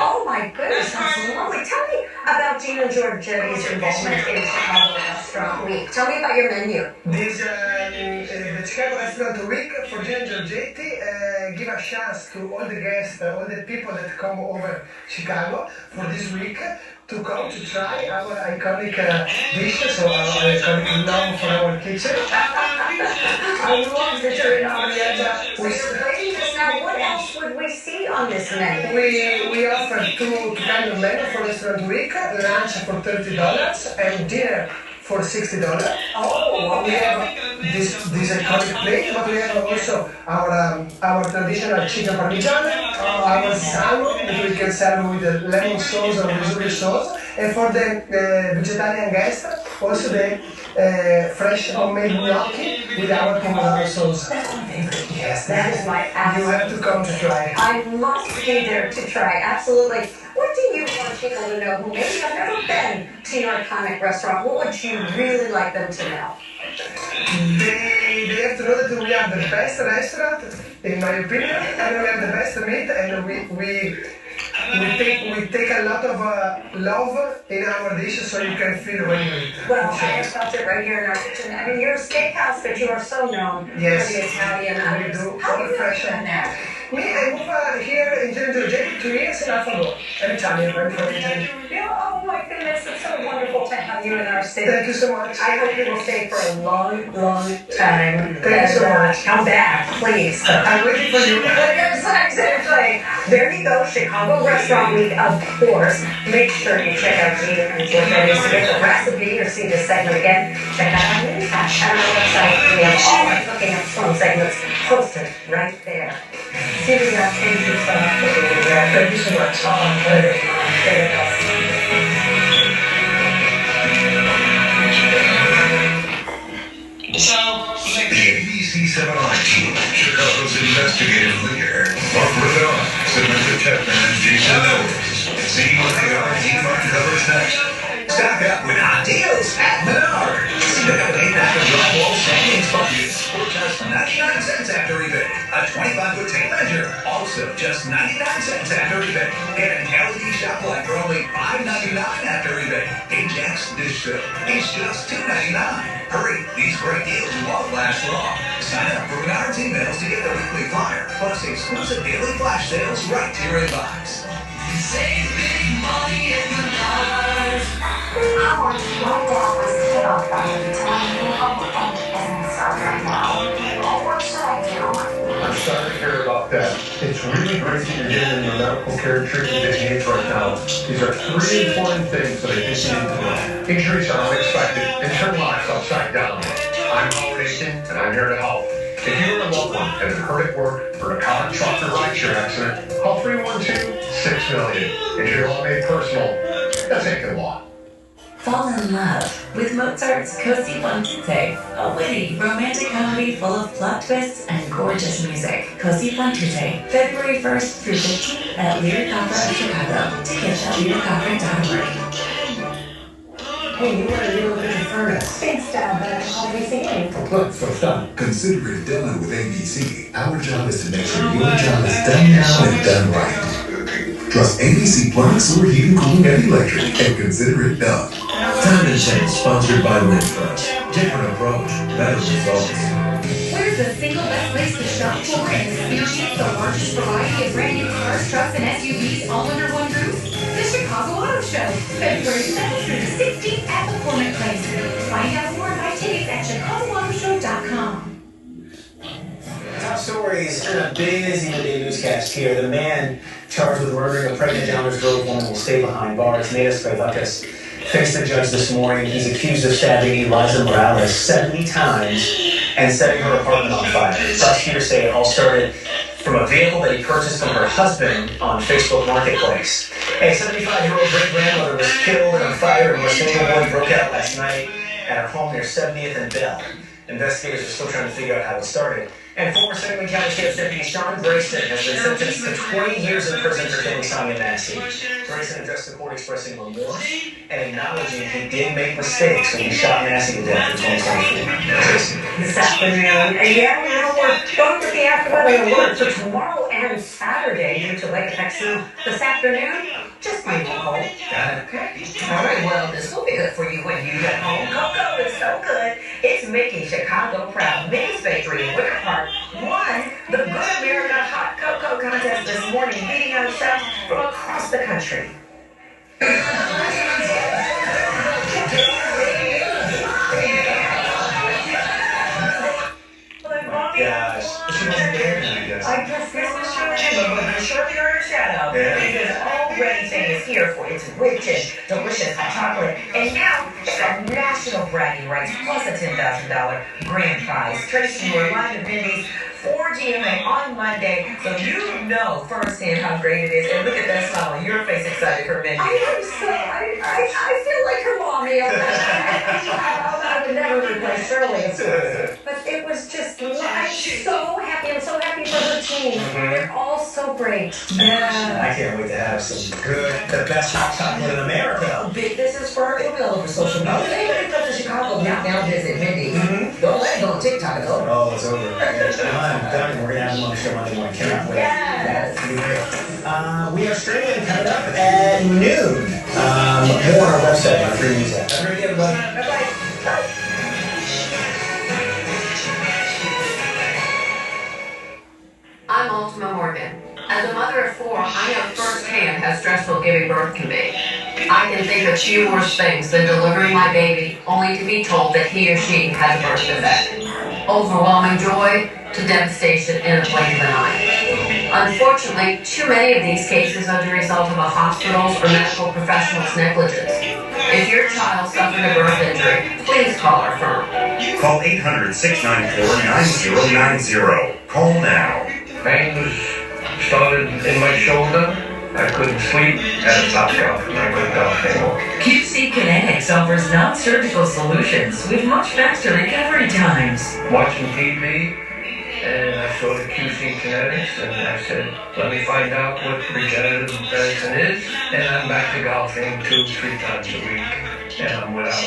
Oh my goodness, that's lovely. Tell me about Gino Giorgetti's involvement in Chicago Restaurant Week. Tell me about your menu. This the Chicago Restaurant Week for Gino Giorgetti give a chance to all the guests, all the people that come over Chicago for this week to come to try our iconic dishes or our iconic love for our kitchen. I love that you're in Now, what else would we see on this menu? We offer two kind of menu for Restaurant Week, lunch for $30 and dinner for $60. Oh, we have this iconic plate, but we have also our traditional chicken parmigiana, our salmon that we can serve with the lemon sauce or Vesuvius sauce, and for the vegetarian guests, also the fresh homemade gnocchi with our pomodoro sauce. That's my favorite. Yes, that is my absolute. You have to come to try. I must be there to try. Absolutely. What do you want people to know who maybe have never been to your iconic restaurant? What would you really like them to know? They have to know that we have the best restaurant, in my opinion, and we have the best meat, and we take a lot of love in our dishes, so you can feel when you eat. Well, I have felt it right here in our kitchen. I mean, you're a steakhouse, but you are so known for the Italian. We do How all do you fresh. in there? Me, I moved here in Gino Giorgetti 2 years and a half ago. I'm Italian, I'm from Italy. Oh my goodness, it's so wonderful to have you in our city. Thank you so much. I hope you will stay for a long, long time. Thank you so much. Come back, please. I'm waiting for you. Exactly. There you go, Chicago Restaurant Week, of course. Make sure you check out Gino and Giorgetti's to get the recipe or see this segment again. Check out our news at our website. We have all our cooking and fun segments posted right there. Silvia, thank you so much for being here. Thank you so much. There it goes. The ABC 7 team, Chicago's investigative leader, Mark Radon, Samantha Chapman, and Jason Edwards. See what the R team uncovers next. Stock up with hot deals at Menards. Pick up an 8-pack of drywall standing sponges for just 99 cents after rebate. A 25-foot tape measure, also just 99 cents after rebate. Get an LED shop light for only $5.99 after rebate. Ajax dish soap, it's just $2.99. Hurry, these great deals won't last long. Sign up for Menards emails to get the weekly flyer, plus exclusive daily flash sales right to your inbox. Save big money at Menards. Howard, my dad was hit off by you telling me how the bank isn't started right now. What should I do? I'm sorry to hear about that. It's really great that you're getting the medical care treatment that he needs right now. These are 3 important things that I think you need to know. Injuries are unexpected and turn lives upside down. I'm Howard Aiken, and I'm here to help. If you or a loved one has been hurt at work or in a car, truck, or rideshare accident, call 312-6-million. It's your law made personal. That's Aiken Law. Fall in love with Mozart's Così fan tutte, a witty, romantic comedy full of plot twists and gorgeous music. Così fan tutte, February 1st through 15th at Lyric Opera of Chicago. Tickets at lyricopera.org. Hey, you want to look at your furnace? Thanks, Dad, but I'll be seeing. Look, so it's done. Consider it done with ABC. Our job is to make sure your job is done now and done right. Trust ABC Plumbing, Sewer, Heating, Cooling, and Electric, and consider it done. Time and Chance, sponsored by Windfront. Different approach, better results. Where's the single best place to shop for and experience the largest variety of brand new cars, trucks, and SUVs all under one roof? The Chicago Auto Show, February 7th through the 16th at McCormick Place. Find out more and buy tickets at ChicagoAutoShow.com. So stories and a busy midday newscast here. The man charged with murdering a pregnant Downers Grove woman will stay behind bars. Natus Prevakas faced the judge this morning. He's accused of stabbing Eliza Morales 70 times and setting her apartment on fire. Prosecutors say it all started from a vehicle that he purchased from her husband on Facebook Marketplace. A 75-year-old great-grandmother was killed and on fire when a snowball broke out last night at her home near 70th and Bell. Investigators are still trying to figure out how it started. And former Sangamon County Sheriff's Deputy Sean Grayson has been sentenced to 20 years in prison for killing Sonia Massey. Grayson addressed the court expressing remorse and acknowledging he did make mistakes when he shot Massey to death in 2024. This afternoon, and yeah, we're going with the after-weather alert for tomorrow and Saturday due to lake effect snow. This afternoon, just plain old cold. Got it. Okay. All right, well, this will be good for you when you get home. Cocoa is so good. It's making Chicago proud. Minnie's Bakery in Wicker Park won the Good America Hot Cocoa Contest this morning, beating out chefs from across the country. Gosh, she wasn't there now, I guess. I guess this was Shirley Neighbor, but they surely are in shadow. Yeah. Because already famous here for its rich and delicious hot chocolate. And now it's got national bragging rights plus a $10,000 grand prize. Tracy, you are live at Mindy's 4 GMA on Monday, so you know firsthand how great it is. And look at that smile on your face, excited for Mindy. I feel like her mommy. I would never replace Shirley, of course. But it was just, I'm so happy. I'm so happy for her team. They're all so great. Yeah. I can't wait to have some the best hot chocolate in America. Big business for her. It'll be all over social media. If anybody comes to Chicago, now visit Mindy. Don't let it go on TikTok. It's over. Oh, it's over. I'm done. We're going to have them on the show Monday morning. Cannot wait. Yes. It'll be great. We are streaming coming up at noon. More on our website, on our free news app. Have a great day, everybody. Bye-bye. I'm Ultima Morgan. As a mother of 4, I know firsthand how stressful giving birth can be. I can think of few worse things than delivering my baby only to be told that he or she has a birth defect. Overwhelming joy to devastation in a blink of an eye. Unfortunately, too many of these cases are the result of a hospital's or medical professional's negligence. If your child suffered a birth injury, please call our firm. Call 800-694-9090. Call now. Pain started in my shoulder. I couldn't sleep. Had to stop golfing. I couldn't golf anymore. QC Kinetics offers non-surgical solutions with much faster recovery times. Watching TV, and I saw the QC Kinetics, and I said, let me find out what regenerative medicine is, and I'm back to golfing 2-3 times a week, and I'm without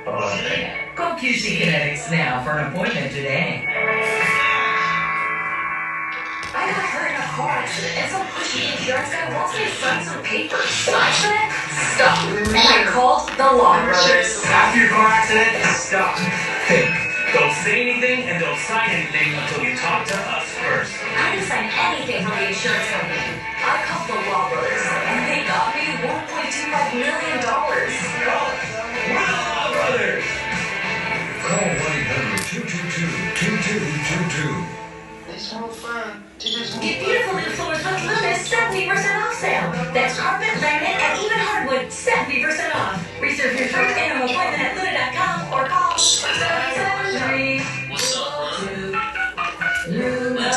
a lot of pain. Call QC Kinetics now for an appointment today. I got hurt in a car accident, and some pushy insurance guy wants me to sign some papers. Sign for that? Stop. And I called the Law Brothers. After your car accident, stop. Think. Don't say anything and don't sign anything until you talk to us first. I didn't sign anything from the insurance company. I called the Law Brothers, and they got me $1.25 million. Call us. We're the Law Brothers. Call 1-800-222-2222. Get beautiful new floors with Luna's 70% off sale. That's carpet, laminate, and even hardwood, 70% off. Reserve your free minimum appointment at Luna.com or call 773. What's up, bro? Luna.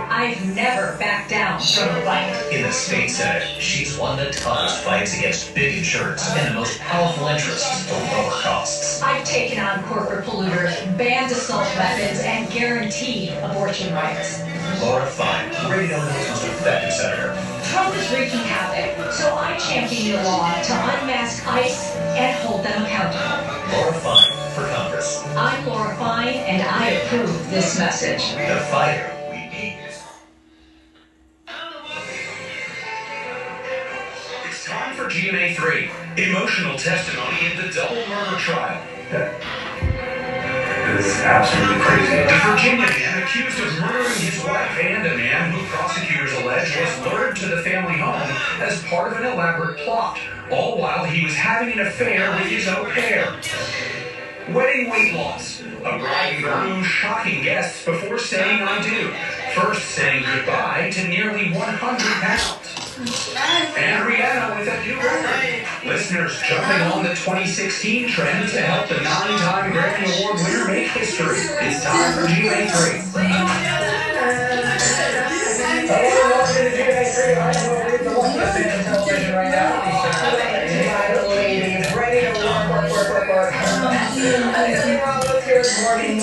I've never backed down from a fight. In the state senate, she's won the toughest fights against big insurance and the most powerful interests to lower costs. I've taken on corporate polluters, banned assault weapons, and guaranteed abortion rights. Laura Fine, rated Illinois' most effective senator. Trump is wreaking havoc, so I champion the law to unmask ICE and hold them accountable. Laura Fine for Congress. I'm Laura Fine, and I approve this message. The fighter we need. It's time for GMA 3. Emotional testimony in the double murder trial. This is absolutely crazy. The Virginia man accused of murdering his wife and a man who prosecutors allege was lured to the family home as part of an elaborate plot, all while he was having an affair with his au pair. Wedding weight loss. A bride and groom shocking guests before saying I do. First saying goodbye to nearly 100 pounds. And Rihanna with a new record. Listeners jumping on the 2016 trend to help the 9-time Grammy Award winner make history. It's time for GMA3. Hello, welcome to GMA3. I am Will Reed, the longest thing on television right now. My ladies, ready to work. Anthony Ramos here this morning.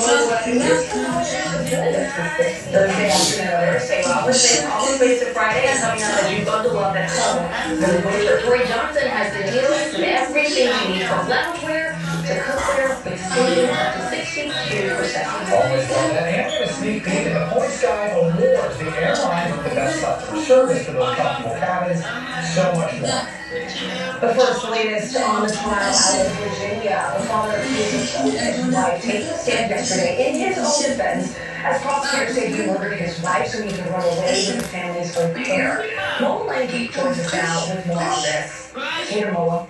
Thursday afternoon. Always to Friday and coming up as you bundle up at home for the winter. Tori Johnson has the deals and everything you need from loungewear to cookware with savings up to 62%. Always love that. And we're going to sneak peek at the Points Guy Awards, the airlines with the best customer service for those comfortable cabins, so much more. But first, the latest on the trial out of Virginia. The father accused his wife taking a stand yesterday in his own defense as prosecutors say he murdered his wife so he could run away with the family's au pair. Mola Lange joins us now with more on this. Here, Mola.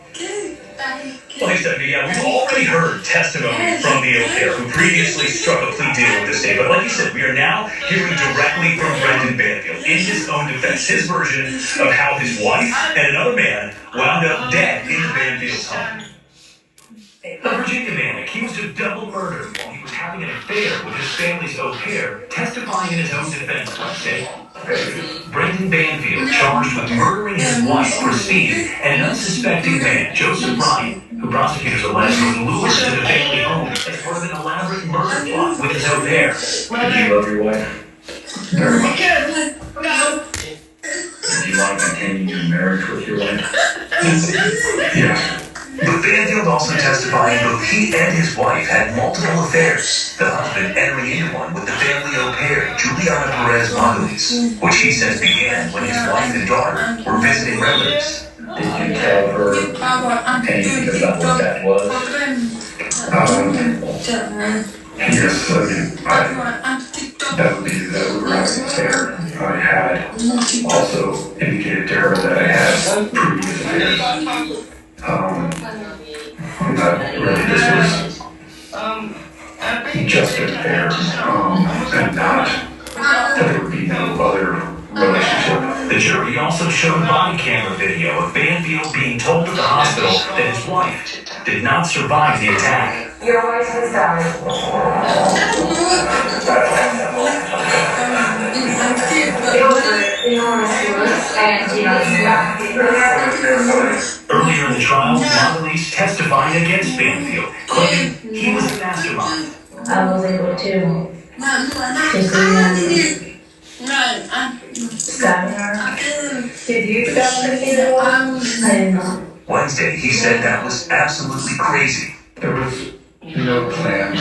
Well, hey, Stephanie, we've already heard testimony from the au pair who previously struck a plea deal with the state. But like you said, we are now hearing directly from Brendan Banfield in his own defense, his version of how his wife and another man wound up dead in Banfield's home. A Virginia man accused of double murder while he was having an affair with his family's au pair, testifying in his own defense Wednesday. Brendan Banfield charged with murdering his wife, Christine, and an unsuspecting man, Joseph Ryan, who prosecutors allege was lured to the family home as part of an elaborate murder plot with his au pair. Did you love your wife? Very much. Did you want to continue your marriage with your wife? Yeah. But Banfield also testifying both he and his wife had multiple affairs, the husband entering into one with the family au pair, Juliana Perez Margulies, which he says began when his wife and daughter were visiting relatives. Did you tell her anything about what that was? Yes, that would be that we were having an affair. I had also indicated to her that I had previous affairs. That really this was just an affair, and not that there would be no other relationship. The jury also showed body camera video of Banfield being told at the hospital that his wife did not survive the attack. Your wife has died. Earlier in the trial, Margulies testifying against Banfield, claiming he was the mastermind. I was able to stab her. Did you stab her? I did not. Wednesday, he said that was absolutely crazy. There was no plan. I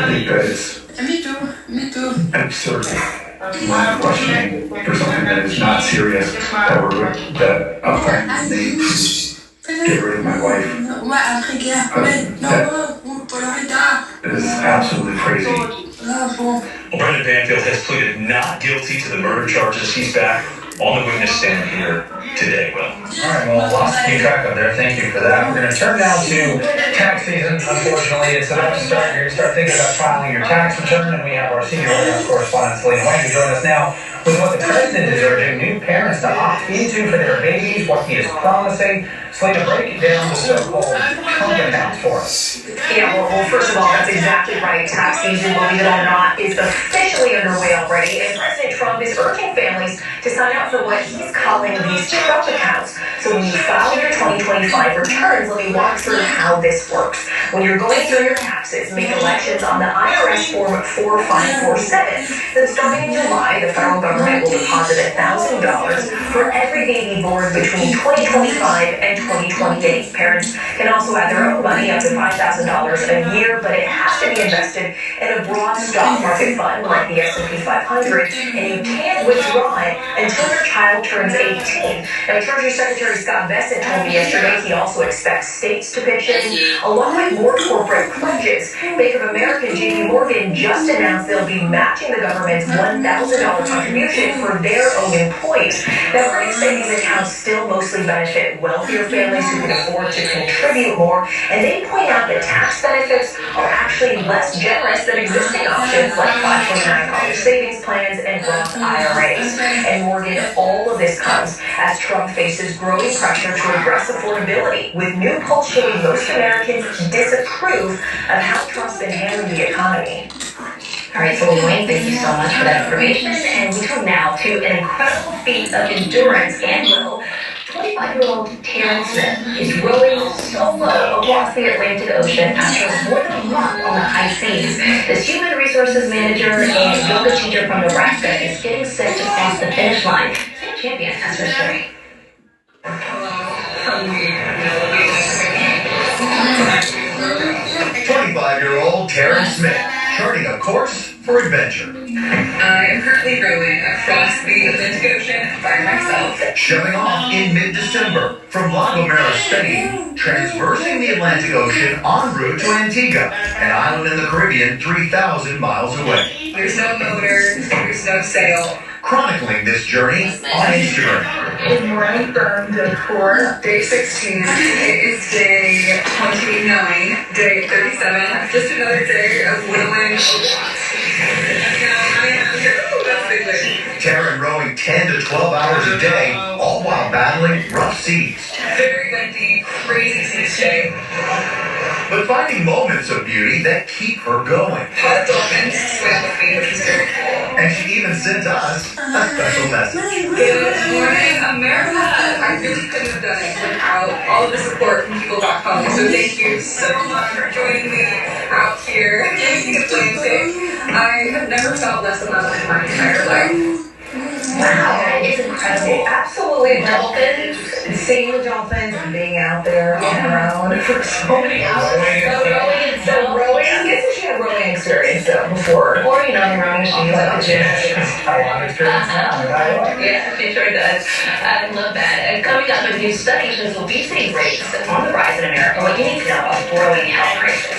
think that is absurd. My questioning for something that is not serious, that a plan made to get rid of my wife. That is absolutely crazy. Well, Brendan Banfield has pleaded not guilty to the murder charges. He's back on the witness stand here today, Will. All right, well, lots to keep track of there. Thank you for that. We're going to turn now to tax season. Unfortunately, it's about to start. You're going to start thinking about filing your tax return, and we have our senior White House correspondent, Selena White, to join us now with what the president is urging new parents to opt into for their babies, what he is promising. Selena, break down the so-called Trump accounts for us. Yeah, well, first of all, that's exactly right. Tax season, believe it or not, is officially underway already, and President Trump is urging families to sign up for what he's calling these Trump accounts. So when you file your 2025 returns, let me walk through how this works. When you're going through your taxes, make elections on the IRS form 4547. Then starting in July, the federal government will deposit $1,000 for every baby born between 2025 and 2028. Parents can also add their own money up to $5,000 a year, but it has to be invested in a broad stock market fund like the S&P 500, and you can't withdraw it until your child turns 18. Now, Treasury Secretary Scott Bessent told me yesterday he also expects states to pitch in, along with more corporate pledges. Bank of America, JP Morgan, just announced they'll be matching the government's $1,000 contribution for their own employees. Now, critics say these accounts still mostly benefit wealthier families who can afford to contribute more, and they point out that tax benefits are actually less generous than existing options like 529 college savings plans and Roth IRAs. And Morgan, all of this comes as Trump faces growing pressure to address affordability, with new polls showing most Americans disapprove of how Trump's been handling the economy. All right, so Wayne, thank you so much for that information. And we come now to an incredible feat of endurance and will. 25-year-old Taryn Smith is rowing solo across the Atlantic Ocean after more than a month on the high seas. This human resources manager and yoga teacher from Nebraska is getting set to cross the finish line. Champion has her story. 25-year-old Taryn Smith, charting a course for adventure. I am currently rowing across the Atlantic Ocean by myself. Showing off in mid-December from La Gomera, Spain, transversing the Atlantic Ocean en route to Antigua, an island in the Caribbean 3,000 miles away. There's no motor, there's no sail. Chronicling this journey on Instagram. Good morning from the tour, day 16. It is day 29, day 37. Just another day of whittling. Taryn rowing 10 to 12 hours a day, all while battling rough seas. Very windy, crazy seas today. But finding moments of beauty that keep her going. Hot dolphins swam with me, which was very cool. And she even sent us a special message. Good morning, America. I really couldn't have done it without all of the support from people back home. So thank you so much for joining me out here in the Atlantic. I have never felt less in love in my entire life. Wow, that is incredible. Absolutely. Dolphins, seeing the dolphins and being out there on her own for so many hours. Rowing. I'm guessing she had a rowing experience before. Or, you know, the rowing machines at the gym. A lot of experience now. Yeah, she sure does. I love that. Coming up, a new study shows obesity rates on the rise in America. What you need to know about the growing health crisis.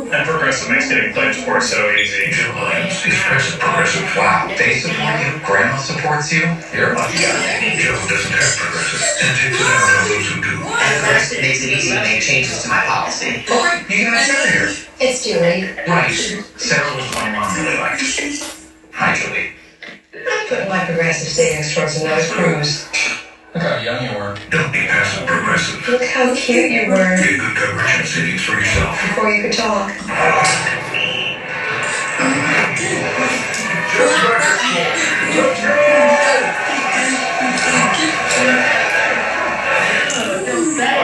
And Progressive makes getting claim support so easy. Joe Williams is President Progressive. Wow, they support you, Grandma supports you. You're a lucky guy. Joe doesn't have Progressive and takes it out on those who do. And of course, it makes it easy to make changes to my policy. All right, you guys are here. It's Julie. Right. Sarah was one mom really liked. Hi, Julie. I put my Progressive savings towards another cruise. Look how young you were. Don't be passive progressive. Look how cute you were Get good coverage and savings for yourself. before you could talk.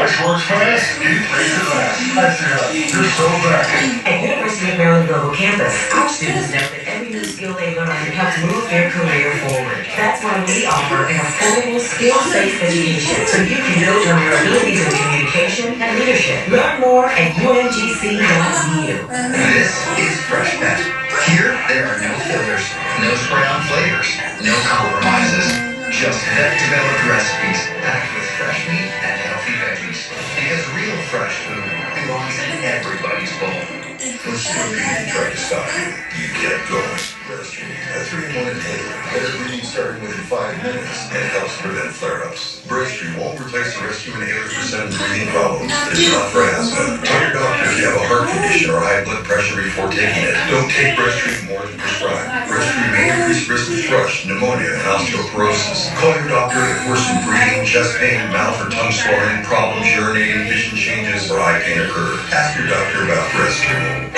Ice works fast, eat races last. I see that. You're so back. At University of Maryland Global Campus, our students know that every new skill they learn helps move their career forward. That's why we offer an affordable, skill-based education so you can build on your abilities in communication and leadership. Learn more at umgc.edu. This is Fresh Pet. Here, there are no fillers, no spray-on flavors, no compromises. Just vet-developed recipes packed with fresh meat and healthy veggies. Because real fresh food belongs in everybody's bowl. When COPD tried to stop you, you kept going. Breastfeeding, a 3-in-1 inhaler. Better breathing starting within 5 minutes, and it helps prevent flare-ups. Breastfeed won't replace the rescue inhaler for sudden breathing problems. It's not for asthma. Tell your doctor if you have a heart condition or high blood pressure before taking it. Don't take Breastfeed more than prescribed. Breastfeed may increase risk of thrush, pneumonia, and osteoporosis. Call your doctor if worsened breathing, chest pain, mouth or tongue swelling, problems urinating, vision changes, or eye pain occur. Ask your doctor about Breastfeed.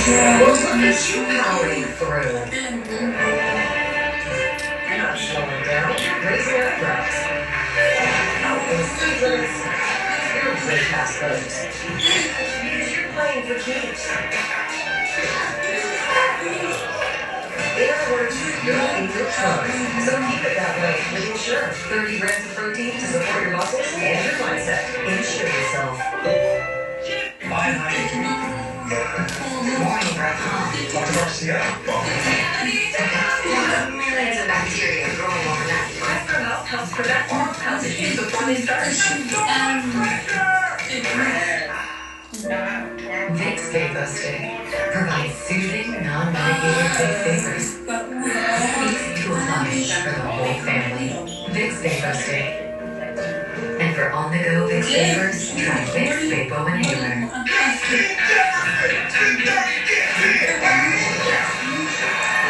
Well, look at you powering through. You're not slowing down. You're raising eyebrows. Open seasons. You're way past those. You're playing for keeps. In other words, you're having good time. So keep it that way with Ensure. 30 grams of protein to support your muscles and your mindset. Ensure yourself. Bye, honey. Good morning, Dr. Garcia. Millions of bacteria growing overnight. helps prevent oral health issues before they start. Vicks VapoStick provides soothing, non-medicated vape favors. Easy to apply for the whole family. Vicks VapoStick. And for on-the-go Vicks favors, try Vicks Vapo Inhaler.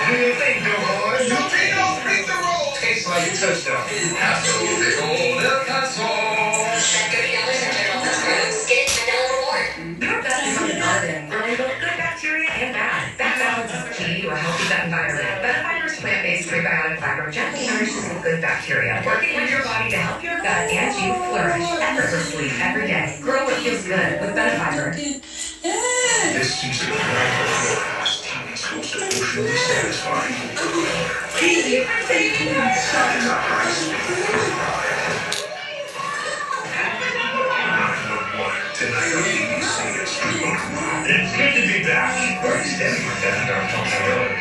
What do you think, boys? Totinos beat the roll. Tastes like touchdown. Paso de Gol El Paso. $30 in general customers. Get $10 reward. Your gut is on the garden, growing both good bacteria and bad. That balance is key to a healthy gut environment. Benefiber's plant-based prebiotic fiber gently nourishes the good bacteria, working with your body to help your gut and you flourish effortlessly every day. Grow what feels good with Benefiber. This season of Miracle forecast, TV's most emotionally satisfying. Starting a high-speed ride. 911 tonight on ABC at 3:00. It's good to be back. We're extending our death and our responsibility.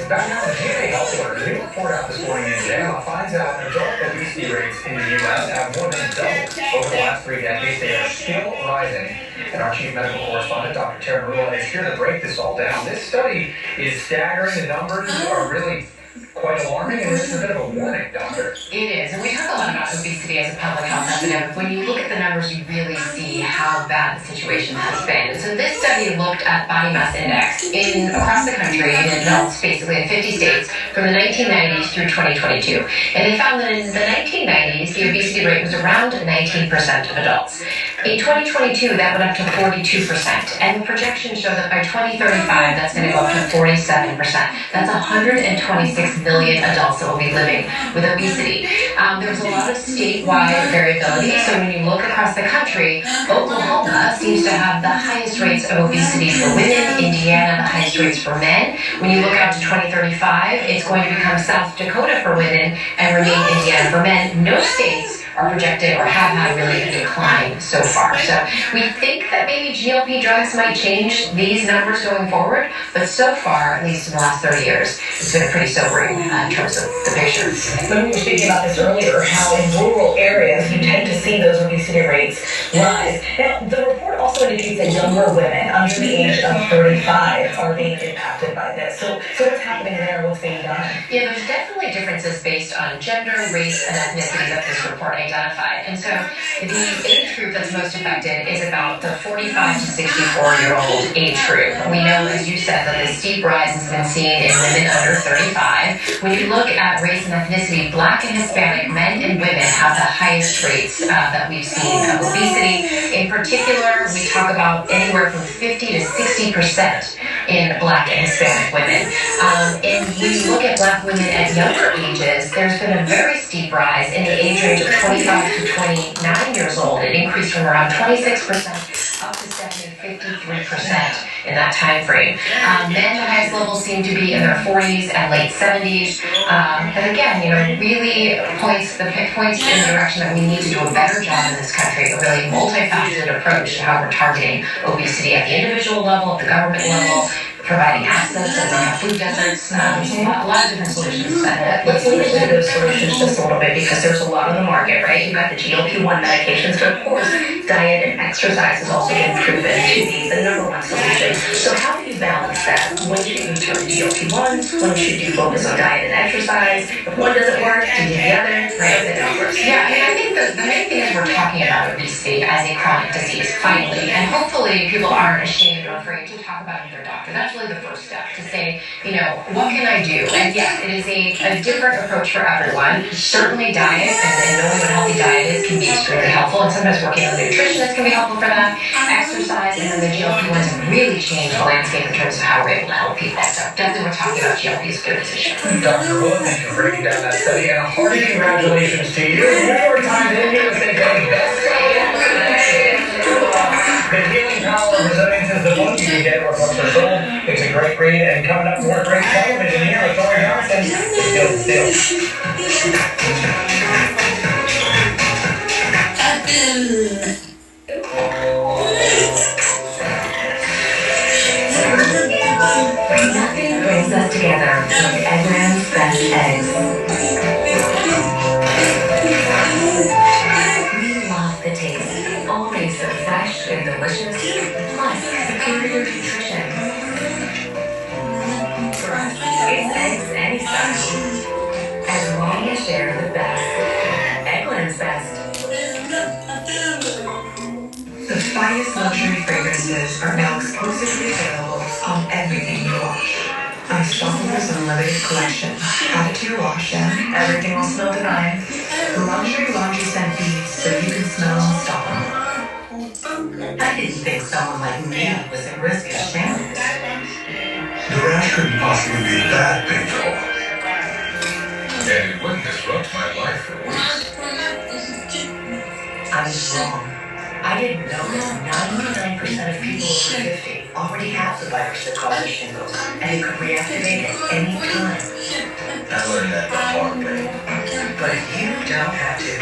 Back now, the GA Health Alert. A new report out this morning in JAMA finds out adult obesity rates in the U.S. have more than doubled over the last 3 decades. They are still rising. And our chief medical correspondent, Dr. Tara Merlin, is here to break this all down. This study is staggering. The numbers are really quite alarming, and this is a bit of a warning, Doctor. It is, and we talk a lot about obesity as a public health epidemic. When you look at the numbers, you really see how bad the situation has been. So this study looked at body mass index across the country in adults, basically in 50 states, from the 1990s through 2022. And they found that in the 1990s, the obesity rate was around 19% of adults. In 2022, that went up to 42%, and the projections show that by 2035, that's going to go up to 47%. That's 126 million adults that will be living with obesity. There's a lot of statewide variability, so when you look across the country, Oklahoma seems to have the highest rates of obesity for women, Indiana the highest rates for men. When you look out to 2035, it's going to become South Dakota for women and remain Indiana for men. No states are projected or have had really a decline so far. So we think that maybe GLP drugs might change these numbers going forward, but so far, at least in the last 30 years, it's been pretty sobering in terms of the picture. When we were speaking about this earlier, how in rural areas you tend to see those obesity rates rise. Now, the report also indicates that younger women under the age of 35 are being impacted by this. So what's happening there? What's being done? Yeah, there's definitely differences based on gender, race, and ethnicity that this report identified. And so the age group that's most affected is about the 45 to 64-year-old age group. We know, as you said, that the steep rise has been seen in women under 35. When you look at race and ethnicity, Black and Hispanic men and women have the highest rates that we've seen of obesity. In particular, we talk about anywhere from 50 to 60% in Black and Hispanic women. And when you look at Black women at younger ages, there's been a very steep rise in the age range of 25 to 29 years old. It increased from around 26% up to 53% in that time frame. Men, the highest levels seem to be in their 40s and late 70s. And again, really points in the direction that we need to do a better job in this country, a really multifaceted approach to how we're targeting obesity at the individual level, at the government level, providing access to food deserts. There's a lot of different solutions. Let's look at those solutions just a little bit, because there's a lot on the market, right? You've got the GLP-1 medications, but of course, diet and exercise has also been proven to be the number one solution. So how do you balance that? When should you turn to GLP-1s? When should you focus on diet and exercise? If one doesn't work, do the other, right? Yeah, I think the main thing is we're talking about obesity as a chronic disease, finally. And hopefully people aren't ashamed or afraid to talk about it with their doctor. That's really the first step, to say, what can I do? And yes, it is a different approach for everyone. Certainly diet and knowing what a healthy diet is can be extremely helpful, and sometimes working with a nutritionist can be helpful for that. Exercise and then the GLP-1s have really changed the landscape in terms of how we're able to help people. So definitely we're talking about GLPs for this issue. Dr. Wood, thank you for breaking down that study, and a hearty congratulations to you. New York Times Independent bestseller. The Healing Power of Resilience is the book. You can get it where books are sold. It's a great read, and coming up more great television here with Tori Johnson. Nothing brings us together like eggs. We love the taste. Always so fresh and delicious. Plus, superior nutrition. For us, it's eggs any style. As long as they're the best. Eggland's best. The finest luxury fragrances are now exclusively available on everything you wash. Unstoppables Unlimited Collection. Add it to your wash down. Everything will smell divine. Luxury laundry scent beads so you can smell unstoppable. I didn't think someone like me was at risk of shambles. The rash couldn't possibly be that painful. And it wouldn't disrupt my life for weeks. I was wrong. I didn't know that 99% of people over 50 already have the virus that causes shingles, and it could reactivate at any time. I learned that the hard way. But you don't have to.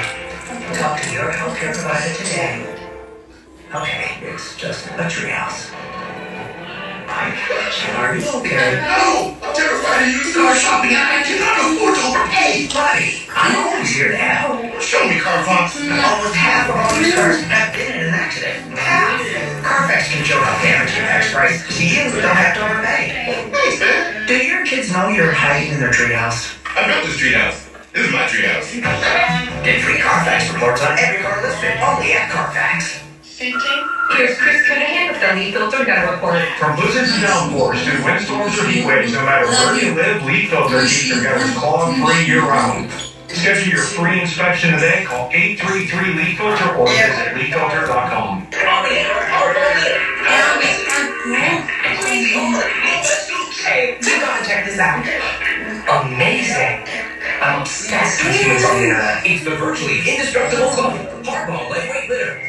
Talk to your healthcare provider today. Okay, it's just a treehouse. Are you okay? No! I'm terrified of used car shopping and I cannot afford to overpay! Buddy, I'm always here to help. Show me, Carfax. Almost half of all used cars have been in an accident. Half. Carfax can show how damage impacts price, so you don't have to overpay. Thanks, man. Do your kids know you're hiding in their treehouse? I built this treehouse. This is my treehouse. Get free Carfax reports on every car listed, only at Carfax. Here's Chris Cunningham with the Leaf Filter Gun Report. From blizzards and downpours to windstorms or heat waves, no matter where you live, Leaf Filter keeps your gutters clog-free year-round. Schedule your free inspection today. Call 833-LEAF-FILTER or visit leaffilter.com. Hey, you gotta check this out. Amazing. I'm obsessed with humans on the internet. It's the virtually indestructible hardball lightweight litter.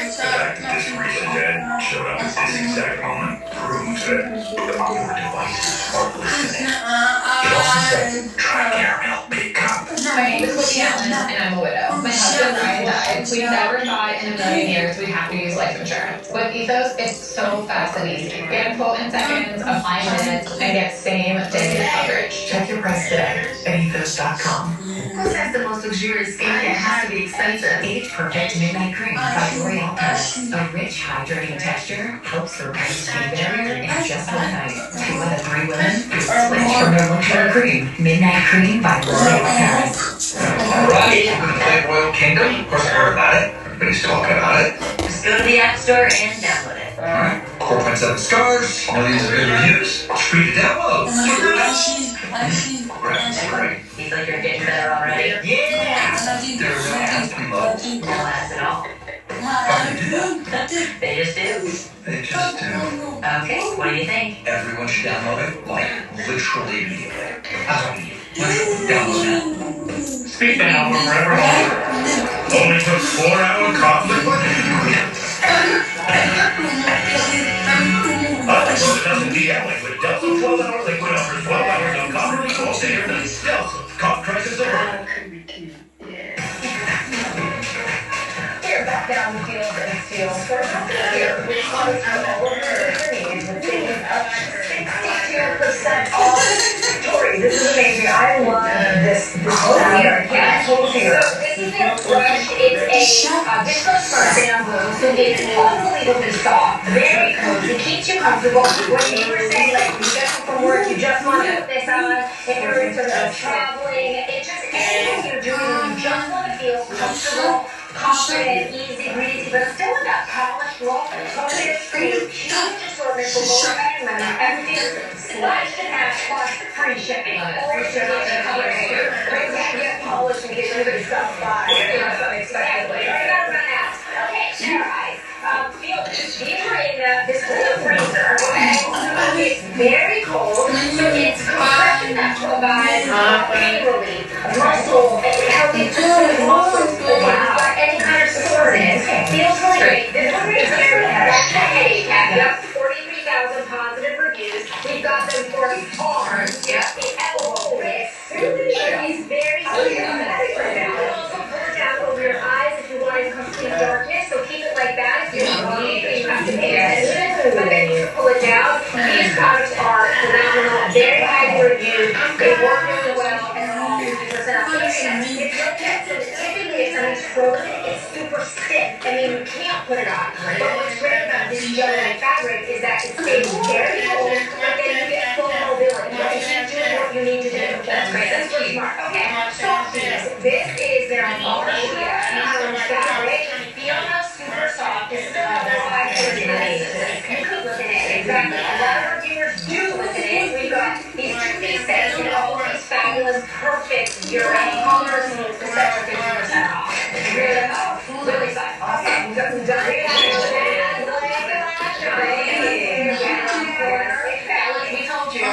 The fact that this recent ad showed up at this exact moment proves that your devices are listening. It also said, try caramel, big cup. My name is Lydia Allen, and I'm a widow. My husband Ryan died. We never thought in a million years we'd have to use life insurance. With Ethos, it's so fast and easy. Get a quote in seconds, apply in minutes, and get same-day coverage. Check your price today at ethos.com. Who says the most luxurious skincare has to be expensive? Age Perfect Midnight Cream by L'Oreal Paris. A rich, hydrating texture helps repair skin barrier in just one night. 2 out of 3 women switch from their luxury cream. Midnight Cream by L'Oreal Paris. Alright, welcome to the Playboy Kingdom. Of course, I heard about it. Everybody's talking about it. Just go to the App Store and download it. Alright, 4.7 stars, millions of good reviews. It's free to download. Great. You feel like you're getting better already? Yeah! There's no ads to be low. No ads at all. How do they do that? They just do. They just do. Okay, what do you think? Everyone should download it, like, literally immediately. That's all you need. Download that. Speak now from forever home. Only took 4-hour conflict. Delta doesn't DL liquid. Delta 12-hour liquid offers 12 hours of cough relief all day or night. Delta, cough crisis averted. We're back down the field and steel for another year, which was over needs with savings up to 62% off. Tori, this is amazing. I love this fabric. Yeah, So this is their brush. It's a viscose bamboo, so it's unbelievably soft, very cozy, keeps you comfortable. When you were saying, like, you get home from work, you just want to put this on, if you're sort of traveling, it just, anything you're doing, you just want to feel comfortable, confident, easy breezy, but still with that polished look. Totally free, huge assortment for both men and women. Everything slashed in half plus free shipping. Or shipping in colors too. Right, you can get polished in case anybody's got to buy. You know, something unexpectedly. You gotta run out. Okay, your eyes. Feel deeper in this little freezer. It's very cold, so it's compression that provides pain relief, muscle, healthy muscles. Any kind of support in it. Feels really great. This one right here, that's the headache cap. Yep, 43,000 positive reviews. We've got them for arms, yep, the elbow, wrist. It's very good. It also pulls down over your eyes if you want complete darkness, so keep it like that if you want. You have to pay attention. But then you These products are phenomenal, very highly reviewed, they work really well, and they're all 50% off. It's really good. So typically if something's frozen, it's super stiff. I mean, you can't put it on. But what's great about this gel-like fabric is that it stays very cold, but then you get full mobility. Right? You keep doing what you need to do. That's great. That's super smart. Okay, softies. This is their Marcia fabric. Feel how super soft. This is a level 5 you could look at it. Exactly. A lot of reviewers do look at it. We've got these 2-piece sets with all these fabulous, perfect urine colors. The sets are 50% off. Really excited. Okay, we've got some done. We told you.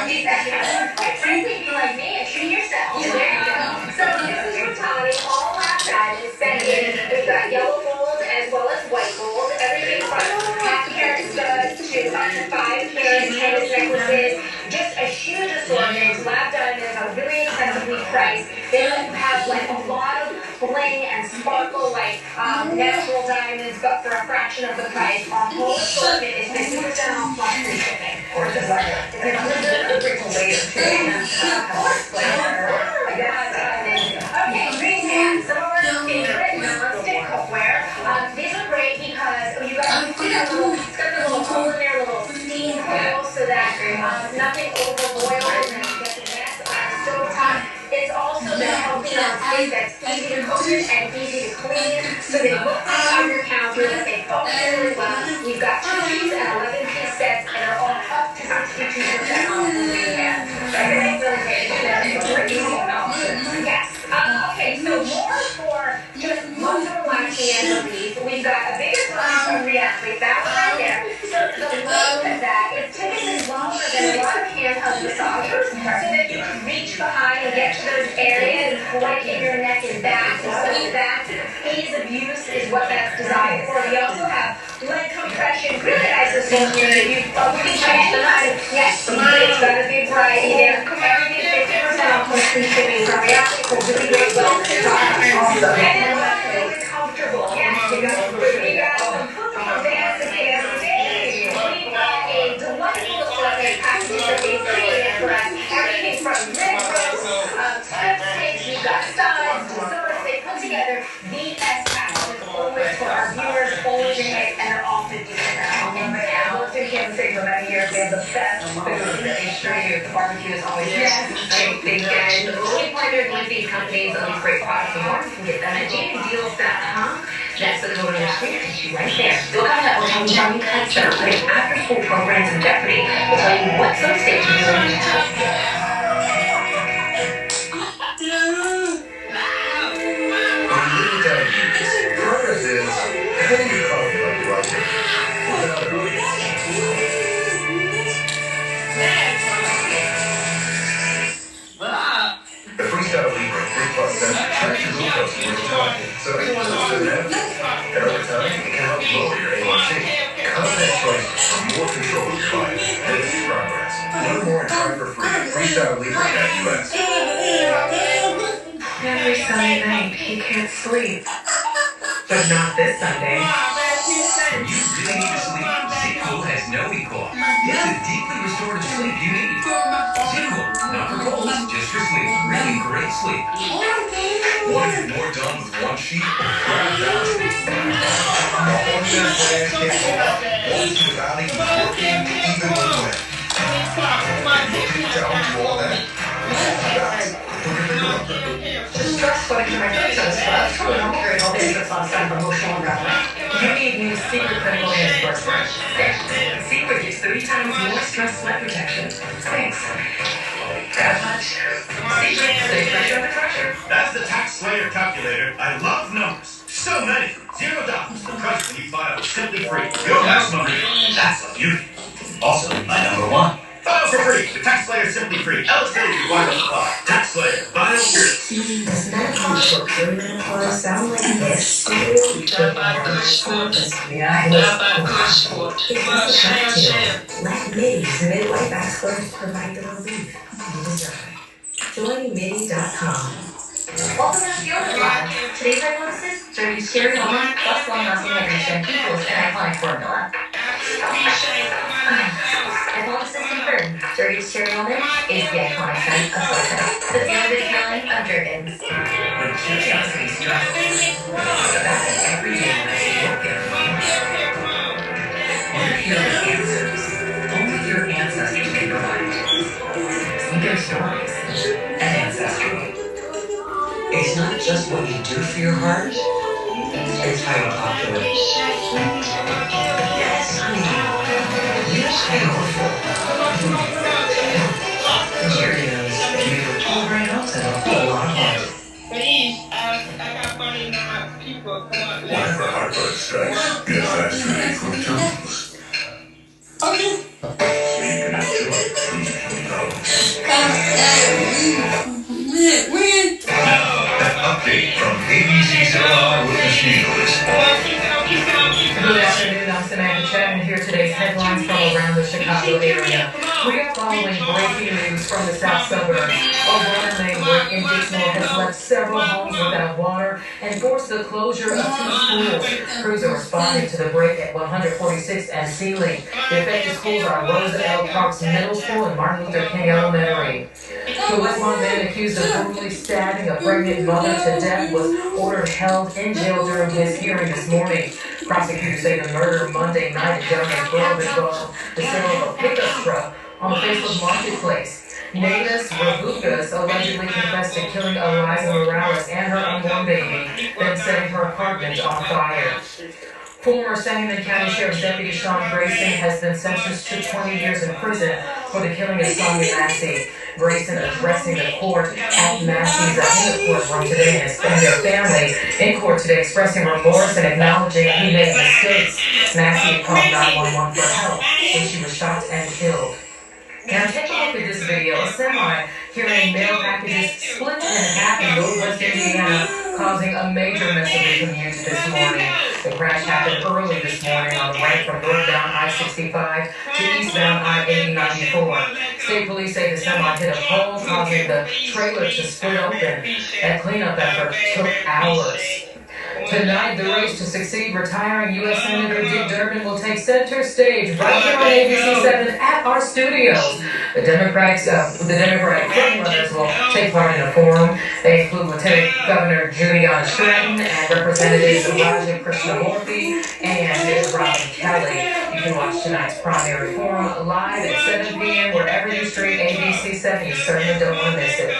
Frankly, be like me and treat yourself. There you go. So this is your Tommy, all lap diamonds set in. We've got yellow gold as well as white gold. Everything from half-carat studs to up to 5-carat tennis necklaces. Just a huge assortment. Lab diamonds are really accessibly priced. They let you have like a lot of bling and sparkle like natural diamonds, but for a fraction of the price. Our whole assortment is 50% off plus free shipping. Or just like it. It's a little later too. Okay, green hats. Some of our favorite non-stick cookware. These are great because you got it's got a little hole in there, a little steam hole, so that nothing overboils and gets a mess on the stove top. It's also the healthy non-stick that's easy to cook with and easy to clean, so they look nice on your counter, that they function really well. We've got 2-piece and 11-piece sets, and they're all up to 62% off the green hats. Okay, yes. Okay, so more for just muscle relaxing and relief. We've got a bigger size of Reathlete. That one right there. So the length of that is typically longer than a lot of handheld massagers, so that you can reach behind and get to those areas like in your neck and back. So that ease of use is what that's designed for. We also have leg compression, really nice associated. You can change the height. Yes, it's got a big variety there. Everything 50% off plus free shipping from Reathlete. So really great well. Awesome. And then it's comfortable. Yes, we got some fancy. We've got a delightful assortment of packages that they've created for us. Everything from rib roasts, strip steaks, we've got sides, desserts. They put together the best packages always for our viewers, always a hit, and they're all 50% off. I've worked in Kansas City for many years. They have the best food. They sure do. The barbecue is always great. And we partnered with these companies on these great products and more. You can get them at jamiedeals.com. That's the code on your screen. It's right there. We'll come up, we'll tell you how many cuts that are putting after-school programs in jeopardy. We'll tell you what some states are doing to help. Progress is how do you coffee like you like it? The Freestyle Libre 3+ sensor tracks your glucose towards the top, so anyone who doesn't have to. And over time, it can help lower your A1C. Confident choice for more control of your life. This is progress. Learn more and try for free at freestylelibre.us. Every Sunday night, he can't sleep. But not this Sunday. When you really need to sleep, Zico has no equal. It's the deeply restorative sleep you need. Zico, not for colds, just for sleep. Really great sleep. Want to get more done with one sheet? Grab that. One to the valley is working even when wet. Looking down to all that? That's Just stress sweating through my face on a scrub. It's totally normal during all this on sign of emotional unraveling. You need new Secret Clinical Antiperspirant. Secret gives 3 times more stress sweat protection. Thanks. That much. Secret, stay pressure under pressure. That's the Tax Slayer calculator. I love numbers. So many. $0. The price when you file is simply free. Your tax number. That's a beauty. Also, my number 1. File for free. The Tax Slayer is simply free. Eligibility requirements apply. Tax Slayer. File free. Does medical for perimenopause sound like this? Let Middy's midlife experts provide the relief you deserve. Join Middy.com. Welcome to the Field Lab. Today's hypothesis, dirty scary woman plus long-lasting hydration equals an iconic formula. Hypothesis after each cherry moment is the iconic scent of vodka. The feel-good feeling of Jergens. When curiosity strikes, back in every day when I woke up, we're here with answers only your ancestors can provide. We get stories and ancestry. It's not just what you do for your heart, it's how you talk to it. Yes, honey, you're powerful. Cheerios, made with whole grain oats and a whole lot of heart. Whenever heartburn strikes, get fast relief with Tums. Okay. So you can enjoy an update from ABC 7 Witness News. Good afternoon, I'm Samantha Chapman. Here are today's headlines from around the Chicago area. We are following breaking news from the south suburbs. A water main break in Dixmoor has left several homes without water and forced the closure of 2 schools. Crews are responding to the break at 146th and Sealing. The affected schools are Rosa L. Parks Middle School and Martin Luther King Elementary. The Westmont man accused of brutally stabbing a pregnant mother to death was ordered held in jail during his hearing this morning. Prosecutors say the murder Monday night at Governor Grove involved the sale of a pickup truck on the Facebook Marketplace. Natus Ravugas allegedly confessed to killing Eliza Morales and her unborn baby, then setting her apartment on fire. Former Sangamon County Sheriff's Deputy Sean Grayson has been sentenced to 20 years in prison for the killing of Sonia Massey. Grayson addressing the court at Massey's in the courtroom today and their family in court today expressing remorse and acknowledging he made mistakes. Massey had called 911 for help when she was shot and killed. Now take a look at this video. A semi carrying mail packages split in half in Northwest Indiana, causing a major mess of the commute this morning. The crash happened early this morning on the way from northbound I-65 to eastbound I-8094. State police say the semi hit a pole, causing the trailer to split open. That cleanup effort took hours. Tonight, the race to succeed retiring U.S. Senator Dick Durbin will take center stage right here on ABC 7 at our studios. The Democratic frontrunners will take part in a forum. They include Lieutenant Governor Juliana Stratton and Representatives Elijah Krishnamurthy and Robin Kelly. You can watch tonight's primary forum live at 7 p.m. wherever you stream ABC 7. You certainly don't want to miss it.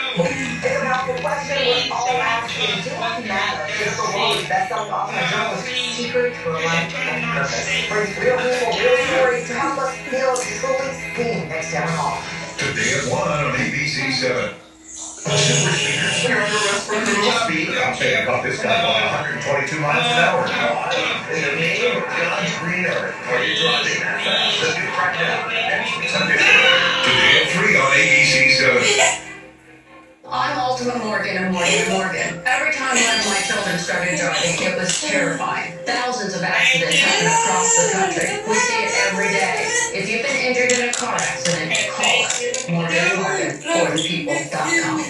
It's a powerful question we're all asking. Do what matters? Jennifer Waller's best-selling author and journalist, Secret to a Life and Purpose, brings real people, real stories to help us feel truly seen. Next to our call. Today at 1 on ABC 7. Super speeders, you're under arrest for criminal speed. I'm saying I caught this guy going 122 miles an hour. In the name of God's green earth, are you driving that fast? Let's get right now. Today at 3 on ABC 7. I'm Ultima Morgan of Morgan & Morgan. Every time one of my children started driving, it was terrifying. Thousands of accidents happen across the country. We see it every day. If you've been injured in a car accident, call us. Morgan & Morgan, forthepeople.com.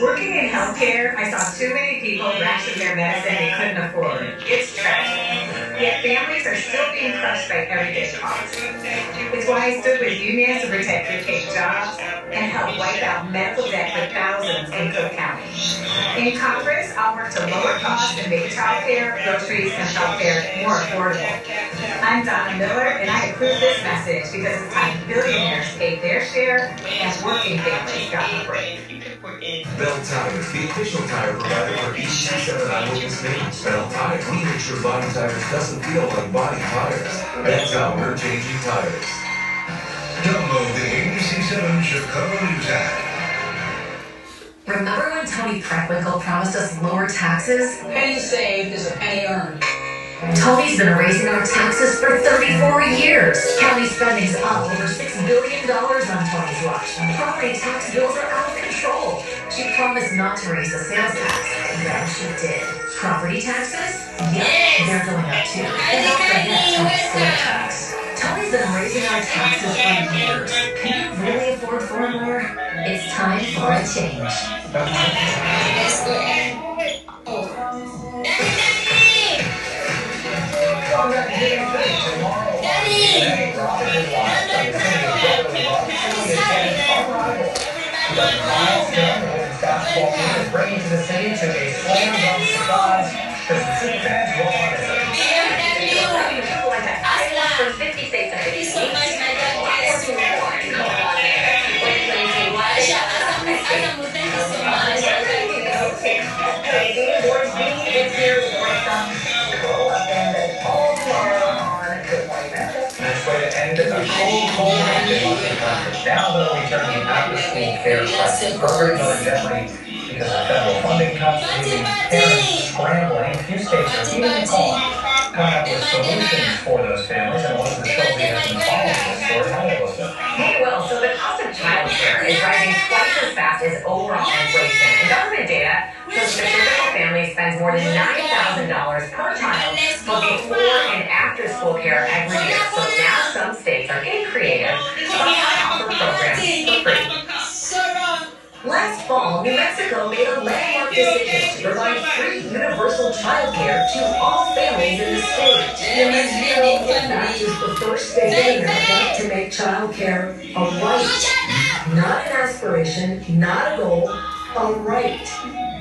Working in healthcare, I saw too many people ration their medicine they couldn't afford. It's tragic. Yet families are still being crushed by everyday costs. It's why I stood with unions to protect your paid jobs and help wipe out medical debt for thousands in Cook County. In Congress, I'll work to lower costs and make childcare, groceries, and healthcare more affordable. I'm Donna Miller, and I approve this message because it's time billionaires paid their share and working families got a break. Bell Tires, the official tire provider for ABC 7 Eyewitness News. Bell Tires, we make sure body tires doesn't feel like body tires. That's how we're changing tires. Download the ABC 7 Chicago News app. Remember when Tony Preckwinkle promised us lower taxes? Penny saved is a penny earned. Tony's been raising our taxes for 34 years. County spending's up over $6 billion on Tony's watch. Property tax bills are out of control. She promised not to raise the sales tax. Then she did. Property taxes? Yeah, they're going up too. And don't forget Tony's sales tax. Tony's been raising our taxes for years. Can you really afford 4 more? It's time for a change. Tomorrow, Daddy! The Lions film, the women's basketball team, is bringing to the city to a slam dunk surprise for some super fans who all want to miss it. For 50 states and 50 states. Nice way to end a cold weekend on the country. Now, though, we turn the after-school care crisis. Programs are in jeopardy because of federal funding cuts, leaving parents scrambling. A few states are heeding the call, coming up with solutions for those families. And Elizabeth Shelby has been following this story. How did Elizabeth? Hey, Will, so the cost of childcare is rising twice as fast as overall inflation. And government data shows that a typical family spends more than $9,000 per child for before and after school care every year. So now some states are getting creative about how to offer programs for free. Last fall, New Mexico made a landmark decision to provide free universal childcare to all families in the state. New Mexico, in fact, is the first state in America to make childcare a right. Not an aspiration, not a goal, a right.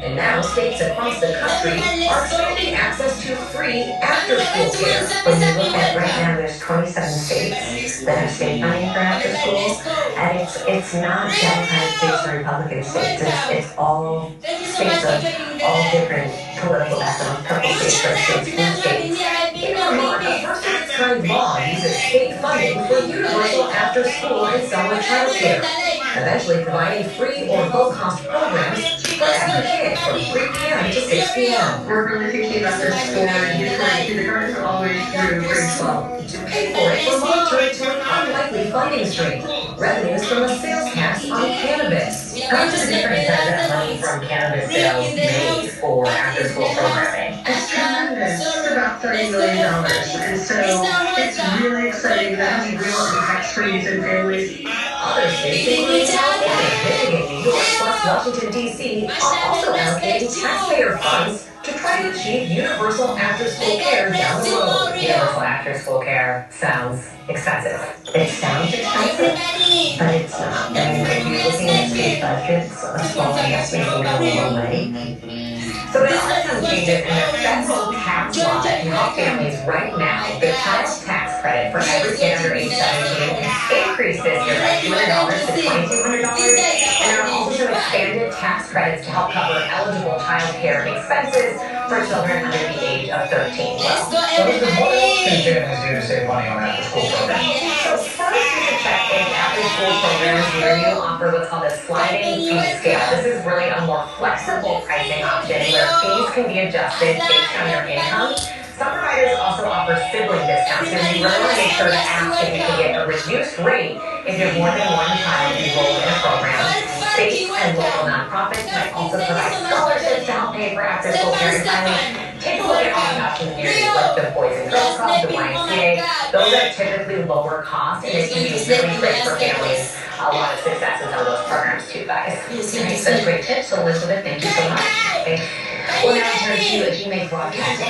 And now states across the country are expanding access to free after-school care. When you look at right now, there's 27 states that have state funding for after-school, and it's not Democratic states or Republican states. It's all states of all different political backgrounds, purple states, red states, blue states. In Vermont, a first-of-its-kind law uses state funding for universal after-school and summer childcare, eventually providing free or low-cost programs for every kid from 3 p.m. to 6 p.m. We're really thinking about this for kindergarten all the way through grade 12. To pay for it, Vermont turned to an unlikely funding stream, revenues from a sales tax on cannabis. How much of a difference has that money from cannabis sales made for after-school programming? It's tremendous. It's about $30 million. And so it's really exciting. That has real impacts for youth and families. Other states, including California, Michigan, New York, plus Washington, D.C., are also allocating taxpayer funds to try to achieve universal after-school care down the road. Universal after-school care sounds expensive. It sounds expensive, but it's not. I mean, if you're looking at state budgets, a small investment can go a long way. So there are some changes in the federal tax law that can help families right now. The child tax credit for every kid under age 17 increased this year by $200 to $2,200, and there are also some expanded tax credits to help cover eligible child care expenses for children under the age of 13. Well, What else can families do to save money on after-school programs? so first you should check if after-school programs near you offer what's called a sliding fee scale. This is really a more flexible pricing option where fees can be adjusted based on your income. Some providers also offer sibling discounts, so you really want to make sure to ask if you can get a reduced rate if you have more than one child enrolled in a program. States and local nonprofits might also provide scholarships to help pay for after-school care. And finally, take a look at all the options near you, like the Boys and Girls Club, the YMCA. Those are typically lower cost, and it can be really great for families. A lot of success in some of those programs too, guys. Such great tips, Elizabeth. Thank you so much. We'll now turn to a GMA broadcast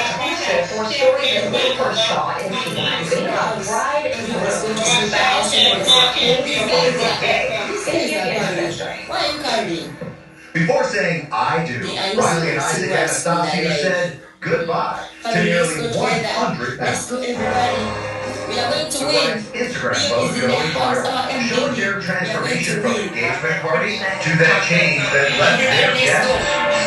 for stories that we first saw in Teen Magazine about bride and groom who vows to Before saying I do, Riley and Isaac Anastasia said goodbye to nearly 100 pounds. The woman's Instagram post going viral, showing their transformation from engagement party to that change that left their guests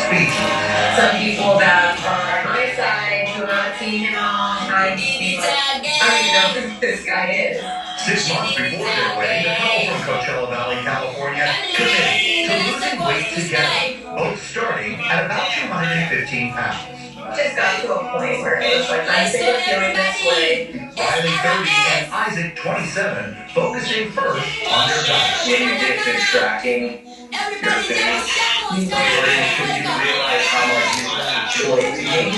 speechless. Some people that are on my side who have not seen him in a long time, I don't even know who this guy is. 6 months before their wedding, the couple from Coachella Valley, California, committed to losing weight together, both starting at about 215 pounds. Just got to a point where it was like, I'm sick of feeling this way. Riley 30 and Isaac 27, focusing first on their diet. When you get to tracking your things, you realize how much you enjoy eating.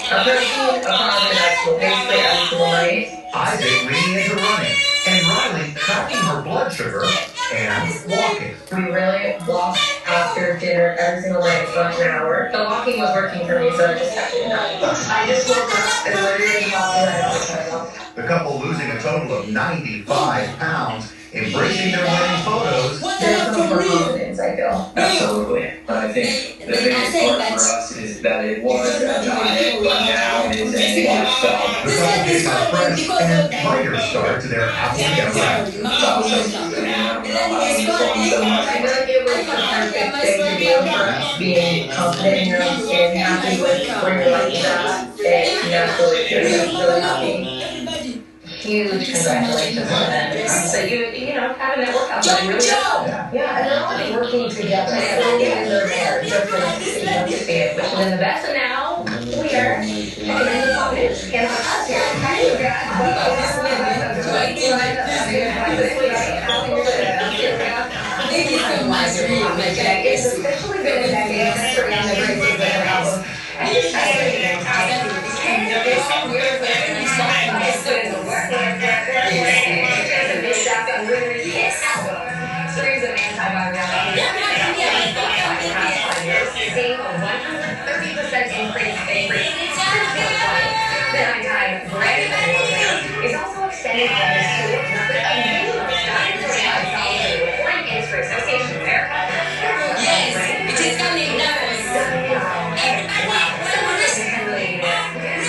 A protein, a carbon, basically every single night. Isaac leaning into running, and Riley tracking her blood sugar and walking. We really walked after dinner every single night for like an hour. The walking was working for me, so I just kept doing that. I just woke up and literally walked around on the treadmill. The couple losing a total of 95 pounds, embracing their wedding photos. There's no confidence. deal. Absolutely. I think the biggest part for us is that it was a diet, but now it is a lifestyle. The couple gave a fresh and brighter start to their happily ever after. It's awesome. I mean, I don't know how this one so much. I feel like it was the perfect thing to do for us, being confident in your own skin, happy with where your life is at. It naturally feels really happy. Huge congratulations on that. So you know, having that workout buddy really helped. Yeah, and they're already working together. In their part, just like to see it, which is in the best. And now we are heading into pop news. Can't have us here. Hey, you guys. Thank you so much. It's officially been a decade history on the Grace's Liquor album. And it's fascinating how 10 years later, it's put in the work. It's a big shot on River's hit album. Series of antivirality. Seeing a 130% increase since 2020. The anti-brand award is also extended by the store method of Industry Association of America. Yes, it is coming now. Wow. Someone is really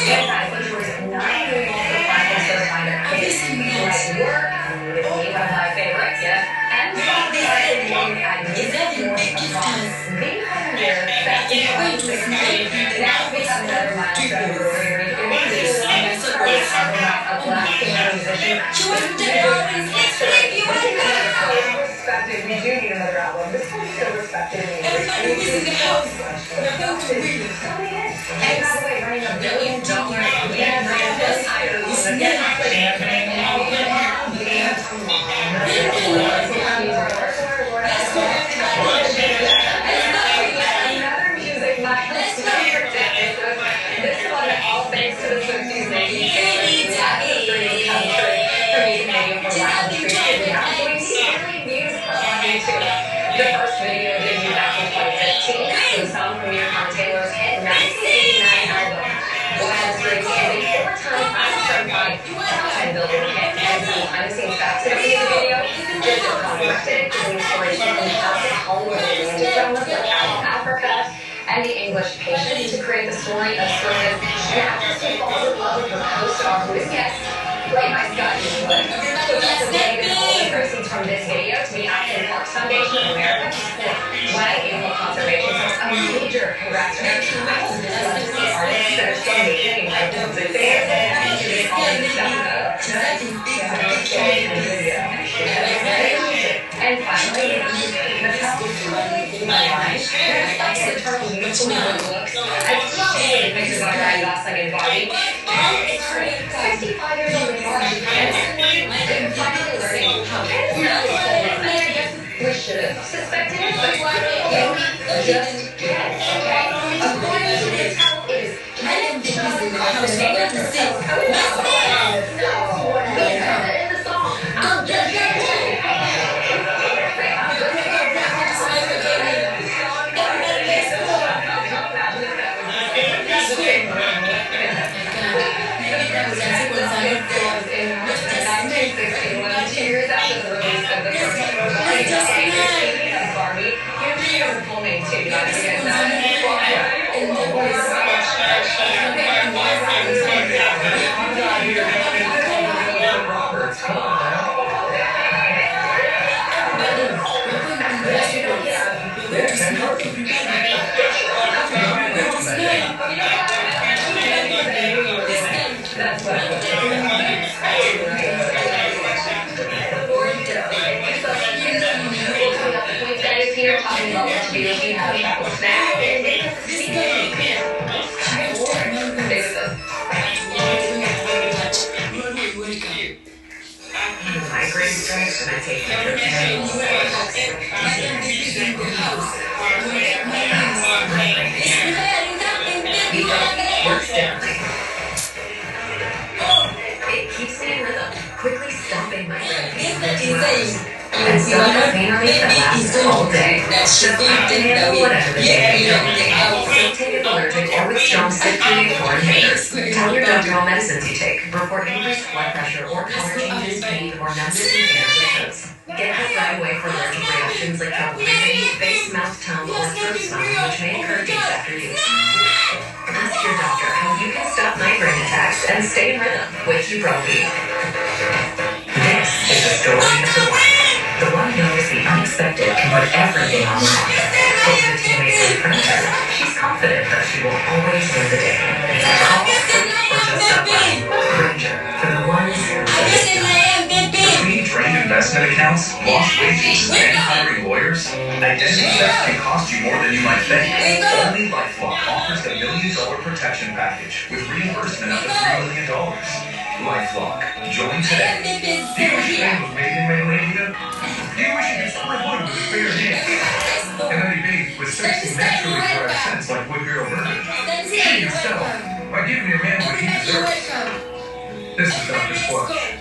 anti-butchers not doing all the platinum certified kids. Like work, one of my favorites, and probably more across the 100 years that we have 16. Now we have another milestone for Riri. It was a black female musician. We do need another album. This one's still respected in the Everybody who's in the house, we're going to win. And by the way, running $1 billion brand was hired. Another music milestone. This one, all thanks to the Swifties making it for music video for Wild The first video debuted back in 2015. The song premiered on Taylor's hit 1989 album. Wild Streets is a 4-time certified top 10 Billboard hit, and some behind-the-scenes facts about the music video. This is directed to the inspiration from classic Hollywood romantic dramas like Out of Africa and The English Patient to create the story of Serena, an actress who falls in love with her co-star, who is played by Scott Eastwood. So that's donated all the proceeds from this video to the Aspen Parks Foundation of America to support wild animal conservation. So it's a major congrats to her. I hope this love to see artists that are still making like music videos and doing all this stuff. And finally, the couple totally blew my mind. Despite the turtle beautiful good looks, as well as the pictures of Ryan Gosling and Barbie, it's 65 years old in March, and finally learning how Ken is not as cool. I mean, I guess we should have suspected it, but just Ken, okay? According to the tell, it is Ken John Carson. No, in the song, I'm just Ken. Years after the release of the first Barbie, she has a full name too, not to get Roberts, come on now. That's what guys here talking about what to do if you have a travel snack and it's a secret. Migraine strikes and I take works differently. It keeps me in rhythm, quickly stopping my migraine. And still have pain relief that lasts all day. Just handle whatever the day. Facilitated allergic or with strong CYP4 inhibitors. Tell your doctor all medicines you take. Report increased blood pressure or color changes, pain, or numbness in fingers or toes. Get help right away for allergic reactions like trouble breathing, face mouth tone or throat smell, which may occur days after use. Ask your doctor how you can stop migraine attacks and stay in rhythm with ibuprofen. This is the story of the one. The one knows the unexpected can put everything on the line. But with a teammate and friend, she's confident that she will always win the day. Call, sleep, or just stop by. Granger, for the ones who get it done. Between drained investment accounts, lost wages, and hiring lawyers, identity theft can cost you more than you might think. Only LifeLock offers the $1 million protection package with reimbursement up to $3 million. LifeLock. Join today. Do you wish your name was made in Malaysia? Do you wish you could squirt wood with his bare hands? And then he bathed with sexy naturally derived scents like wood barrel bourbon? Treat yourself by giving your man what he deserves. This is Dr. Squash.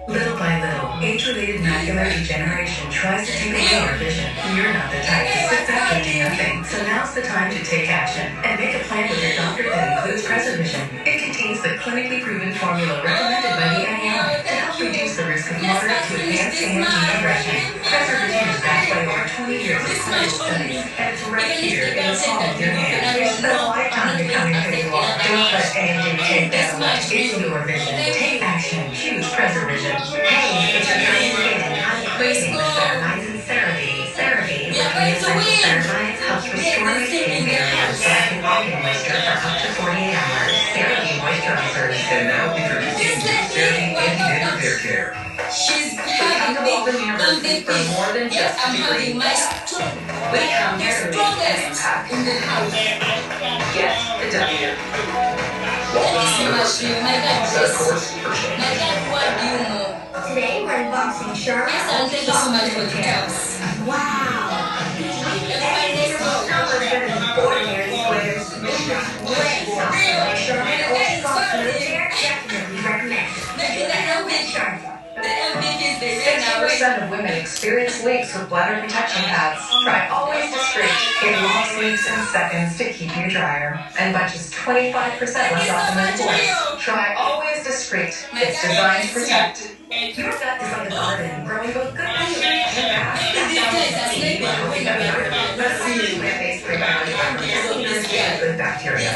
Little by little, age-related macular degeneration tries to take away your vision. You're not the type to sit back and do nothing, so now's the time to take action and make a plan with your doctor that includes PreserVision. It contains the clinically proven formula recommended by the NEI to help reduce the risk of moderate to advanced AMD progression. PreserVision is backed by over 20 years of clinical studies, and it's right here in the palm of your hand. You spent a lifetime becoming who you are. Don't let AMD take that away. It's your vision. Take action. Choose PreserVision. Hey, it's your night skin. I'm craving the ceramide and CeraVe. CeraVe, with recycled ceramides, helps restore my skin barrier so I can lock in moisture for up to 48 hours. CeraVe moisturizers. And now introducing new CeraVe Anti-Day Repair Care. Come to Walden University for more than just a degree. We come here to make an impact. Get the W. Walden University. Set course for change. Today we're unboxing Charmin. Thank you so much for the caps. Wow. These weekend are so much better than ordinary sweaters. Great soft like Charmin or soft nose hair. Definitely recommend. Charmin. 60% of women experience leaks with bladder protection pads. Try Always Discreet. It locks leaks in seconds to keep you drier. And bunches 25% less often than force. Try Always Discreet. It's designed to protect. Your gut is like a garden, growing both good food and bad. That's why plant-based prebiotic good bacteria.